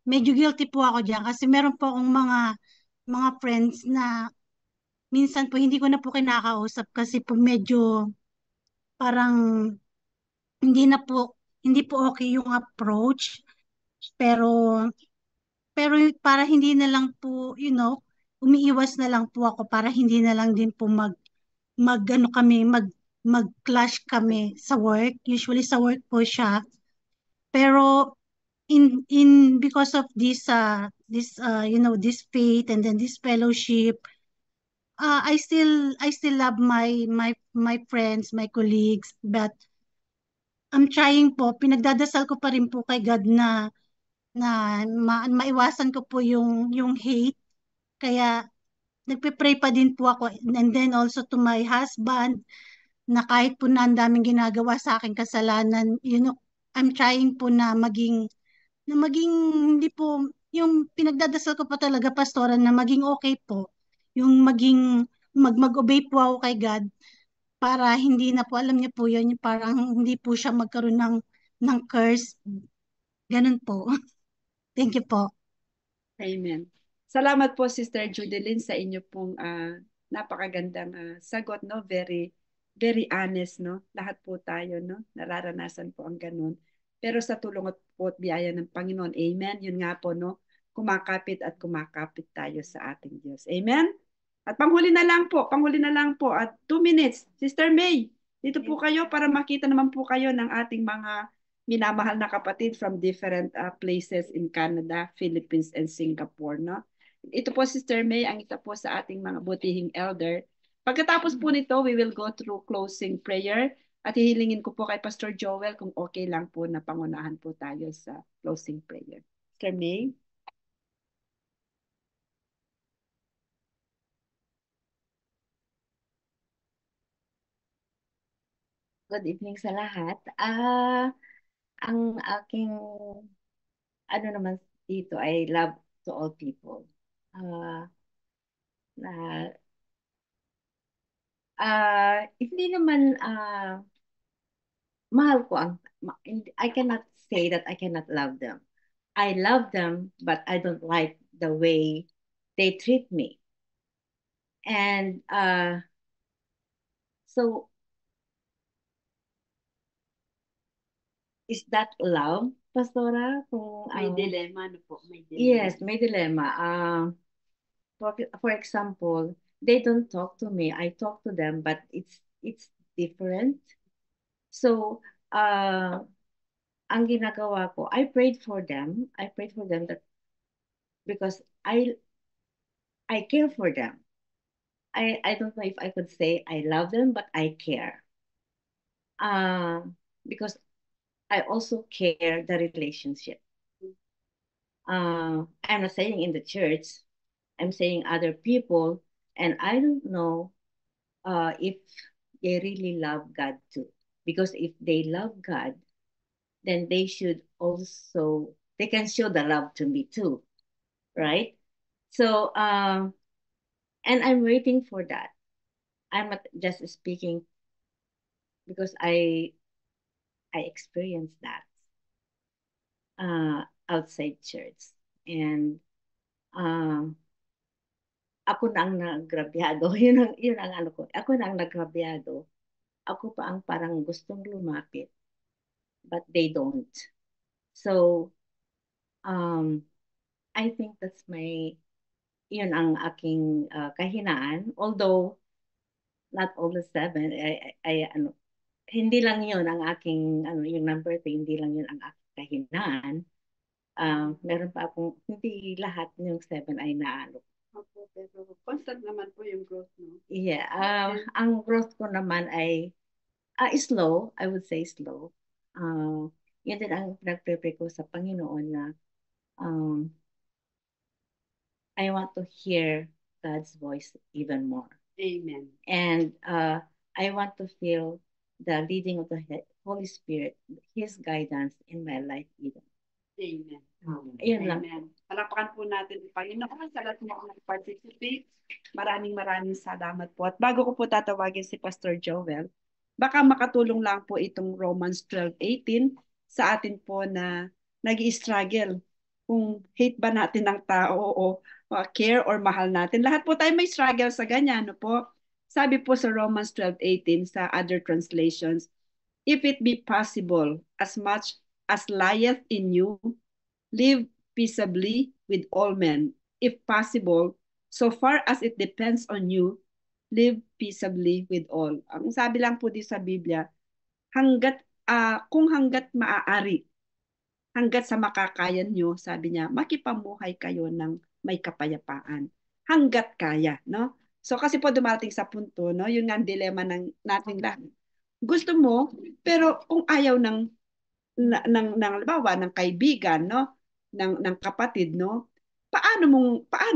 Medyo guilty po ako dyan kasi meron po akong mga friends na minsan po hindi ko na po kinakausap kasi po medyo parang hindi po okay yung approach. Pero para hindi na lang po, umiiwas na lang po ako para hindi na lang din po mag-clash kami sa work. Usually sa work po siya. Pero because of this faith and then this fellowship, I still love my friends, my colleagues, but I'm trying po, pinagdadasal ko pa rin po kay God na maiwasan ko po yung hate. Kaya nagpe-pray pa din po ako, and then also to my husband, na kahit po na ang daming ginagawa sa akin kasalanan, I'm trying po na maging hindi po, yung pinagdadasal ko pa talaga, pastora, na maging okay po, yung mag-obey po ako kay God, para hindi na po, alam niyo po yun, yung parang hindi po siya magkaroon ng curse. Ganun po. Thank you po. Amen. Salamat po, Sister Judeline, sa inyo pong napakagandang sagot, no? Very, very honest, no? Lahat po tayo, no? Nararanasan po ang ganun. Pero sa tulong at po at biyaya ng Panginoon, amen, yun nga po, no? Kumakapit at kumakapit tayo sa ating Diyos. Amen? At panghuli na lang po, at 2 minutes. Sister May, dito po kayo para makita naman po kayo ng ating mga minamahal na kapatid from different places in Canada, Philippines, and Singapore, no? Ito po, Sister May, ang isa po sa ating mga butihing elder. Pagkatapos po nito, we will go through closing prayer at hihilingin ko po kay Pastor Joel kung okay lang po na pangunahan po tayo sa closing prayer. Sister May? Good evening sa lahat. Ang aking ano naman dito ay love to all people. Na hindi naman mahal ko I cannot say that I cannot love them. I love them, but I don't like the way they treat me. And so is that love, Pastora? Kung, May dilemma, ano po? May dilemma. Yes, may dilemma. For example, they don't talk to me. I talk to them, but it's different. So, ang ginagawa ko, I prayed for them. I prayed for them that because I care for them. I don't know if I could say I love them, but I care. Because I also care the relationship. I'm not saying in the church, I'm saying other people, and I don't know if they really love God too. Because if they love God, then they can show the love to me too, right? So, and I'm waiting for that. I'm not just speaking because I experienced that outside church. And ako na ang nagrabyado. Yun ang ano ko. Ako na ang nagrabyado. Ako pa ang parang gustong lumapit. But they don't. So, I think that's yun ang aking kahinaan. Although, not all the 7, hindi lang yun ang aking, yung number 3, hindi lang yun ang aking kahinaan. Meron pa akong, hindi lahat yung 7 ay naalo. Opo, pero constant naman po yung growth, no? Yeah, ang growth ko naman ay slow, I would say slow. Yun din ang pinag-prepare ko sa Panginoon na I want to hear God's voice even more. Amen. And I want to feel the leading of the Holy Spirit, His guidance in my life even. Amen. Yun lang. Amen. Palakpakan po natin ang Panginoon sa lahat ng mga nag-participate. Maraming salamat po. At bago ko po tatawagin si Pastor Joel, baka makatulong lang po itong Romans 12:18 sa atin po na nag-i-struggle kung hate ba natin ng tao o care or mahal natin. Lahat po tayo may struggle sa ganyan, no po? Sabi po sa Romans 12:18 sa other translations, if it be possible, as much as lieth in you, live peaceably with all men. If possible, so far as it depends on you, live peaceably with all. Ang sabi lang po di sa Biblia, kung hanggat maaari, hanggat sa makakayan nyo, sabi niya, makipamuhay kayo ng may kapayapaan. Hanggat kaya, no? So kasi po dumarating sa punto, no, yun nga ang dilema ng nating lahat. Gusto mo, pero kung ayaw ng halimbawa ng kaibigan, no, ng kapatid, no, paano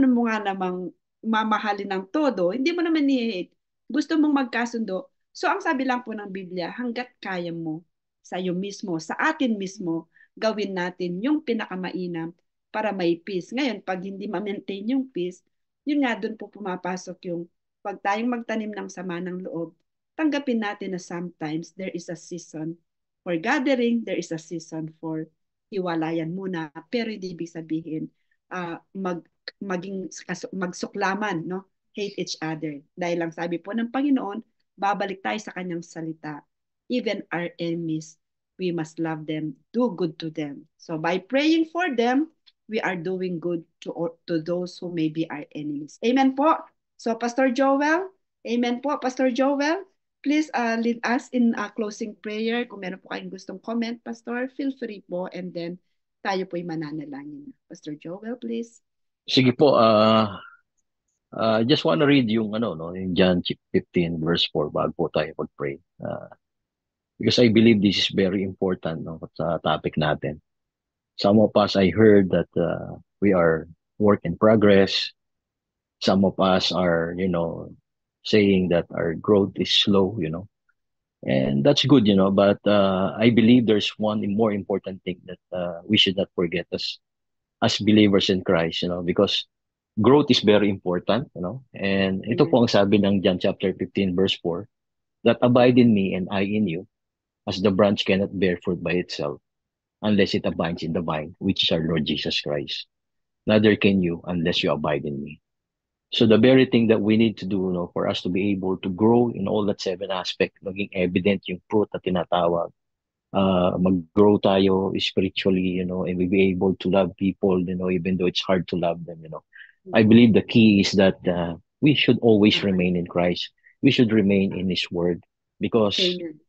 mo nga namang mamahalin ng todo? Hindi mo naman ni gusto mong magkasundo. So ang sabi lang po ng Biblia, hangga't kaya mo sa iyo mismo, sa atin mismo, gawin natin yung pinakamainam para may peace. Ngayon, pag hindi ma-maintain yung peace, yun nga doon po pumapasok yung pag tayong magtanim ng sama ng loob, tanggapin natin na sometimes there is a season for gathering, there is a season for hiwalayan muna, pero hindi ibig sabihin magsuklaman, no? Hate each other. Dahil lang sabi po ng Panginoon, babalik tayo sa kanyang salita. Even our enemies, we must love them, do good to them. So by praying for them, we are doing good to those who may be our enemies. Amen po. So Pastor Joel, amen po, Pastor Joel. Please lead us in a closing prayer. Kung meron po kayong gustong comment, Pastor, feel free po. And then tayo po'y mananalangin. Pastor Joel, please. Sige po, just want to read yung yung John 15 verse 4 bago po tayo mag-pray. Because I believe this is very important, no, sa topic natin. Some of us, I heard that we are work in progress. Some of us are, saying that our growth is slow, and that's good, but I believe there's one more important thing that we should not forget as believers in Christ, because growth is very important, and ito po ang sabi ng John chapter 15 verse 4, that abide in me and I in you, as the branch cannot bear fruit by itself unless it abides in the vine, which is our Lord Jesus Christ. Neither can you unless you abide in me. So the very thing that we need to do, for us to be able to grow in all that 7 aspect, maging evident yung fruit na tinatawag, mag-grow tayo spiritually, and we be able to love people, even though it's hard to love them, I believe the key is that we should always remain in Christ. We should remain in His Word, because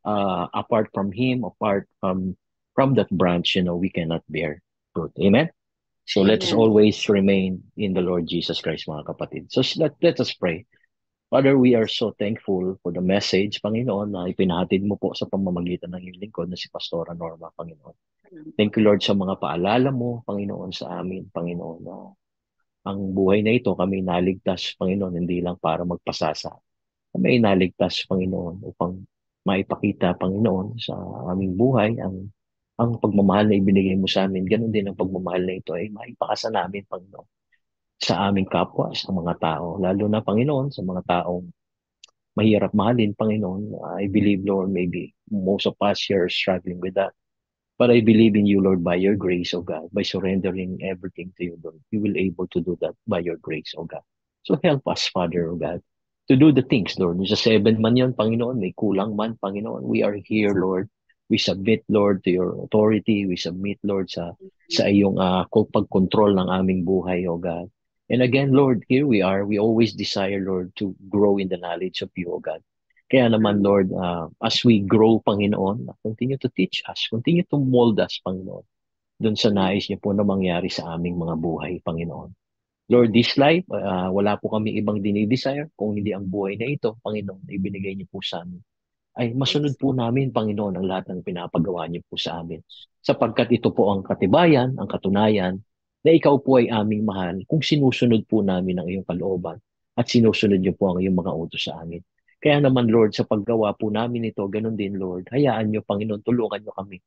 apart from Him, apart from that branch, we cannot bear fruit. Amen? So let us always remain in the Lord Jesus Christ, mga kapatid. So let us pray. Father, we are so thankful for the message, Panginoon, na ipinahatid mo po sa pamamagitan ng iyong lingkod na si Pastora Norma, Panginoon. Thank you, Lord, sa mga paalala mo, Panginoon, sa amin, Panginoon, na ang buhay na ito kami naligtas, Panginoon, hindi lang para magpasasa. Kami naligtas, Panginoon, upang maipakita, Panginoon, sa aming buhay ang pagmamahal na ibinigay mo sa amin. Ganun din ang pagmamahal na ito ay maipakasa namin, Panginoon, sa aming kapwa, sa mga tao. Lalo na, Panginoon, sa mga taong mahirap mahalin, Panginoon. I believe, Lord, maybe most of us here are struggling with that. But I believe in you, Lord, by your grace, O God, by surrendering everything to you, Lord. You will able to do that by your grace, O God. So help us, Father, O God, to do the things, Lord. Sa 7 man yun, Panginoon, may kulang man, Panginoon. We are here, Lord. We submit, Lord, to your authority. We submit, Lord, sa iyong pagkontrol ng aming buhay, O God. And again, Lord, here we are. We always desire, Lord, to grow in the knowledge of you, O God. Kaya naman, Lord, as we grow, Panginoon, continue to teach us, continue to mold us, Panginoon, dun sa nais niyo po na mangyari sa aming mga buhay, Panginoon. Lord, this life, wala po kami ibang dinidesire kung hindi ang buhay na ito, Panginoon, na ibinigay niyo po sa amin. Ay masunod po namin, Panginoon, ang lahat ng pinapagawa niyo po sa amin. Sapagkat ito po ang katibayan, ang katunayan, na ikaw po ay aming mahal kung sinusunod po namin ang iyong kalooban at sinusunod niyo po ang iyong mga utos sa amin. Kaya naman, Lord, sa paggawa po namin ito, ganun din, Lord, hayaan niyo, Panginoon, tulungan niyo kami.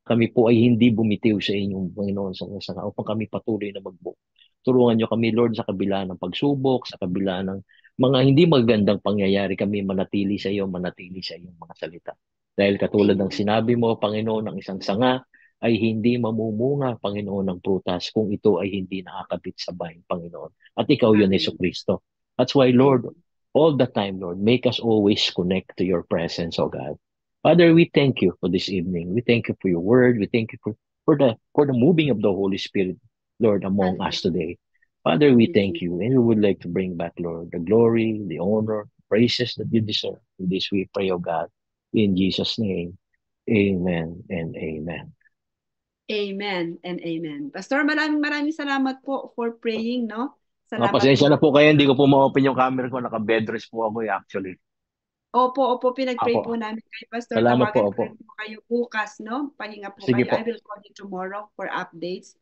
Kami po ay hindi bumitiw sa inyong, Panginoon, sa upang kami patuloy na magbuo. Tulungan niyo kami, Lord, sa kabila ng pagsubok, sa kabila ng mga hindi magandang pangyayari, kami manatili sa iyo, manatili sa iyong mga salita. Dahil katulad ng sinabi mo, Panginoon, ng isang sanga ay hindi mamumunga, Panginoon, ng prutas kung ito ay hindi nakakabit sa vine, Panginoon. At ikaw yun, Jesucristo. That's why, Lord, all the time, Lord, make us always connect to your presence, O God. Father, we thank you for this evening. We thank you for your word. We thank you for the moving of the Holy Spirit, Lord, among us today. Father, we thank you, and we would like to bring back, Lord, the glory, the honor, praises that you deserve. In this we pray, O God, in Jesus' name. Amen and amen. Amen and amen. Pastor, maraming salamat po for praying, no? Salamat Pasensya po. na po kayo, hindi ko po ma-open yung camera ko. Naka-bed rest po ako actually. Opo, pinag-pray po Ako. namin kay Pastor. Salamat po, Tawagan ko opo. rin po kayo bukas, no? Pahinga po Sige kayo. I po. will call you tomorrow for updates.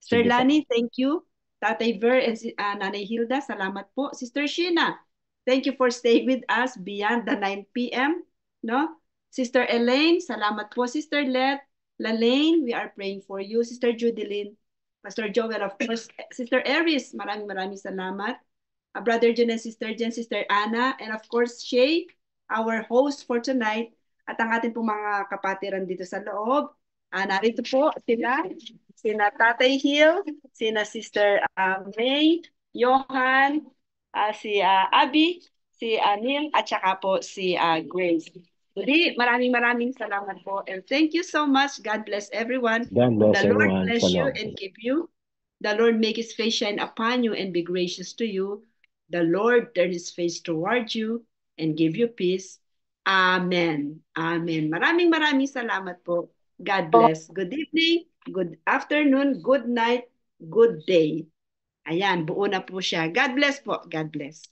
Sir Sige po. Lani, thank you. Tatay Ver and Nanay Hilda, salamat po. Sister Sheena, thank you for staying with us beyond the 9 p.m. No? Sister Elaine, salamat po. Sister Lalaine, we are praying for you. Sister Judilyn, Pastor Joel, of course. Sister Eris, maraming salamat. Brother Jen and Sister Jen, Sister Anna, and of course, Shay, our host for tonight, at ang ating pong mga kapatiran dito sa loob. Narito po sina Tatay Hill, sina Sister May, Johan, si Abby, si Neil, at saka po si Grace. Muli, maraming salamat po. And thank you so much. God bless everyone. God bless The Lord everyone. bless you Shalom. and keep you. The Lord make his face shine upon you and be gracious to you. The Lord turn his face toward you and give you peace. Amen. Amen. Maraming salamat po. God bless. Good evening, good afternoon, good night, good day. Ayan, buo na po siya. God bless po. God bless.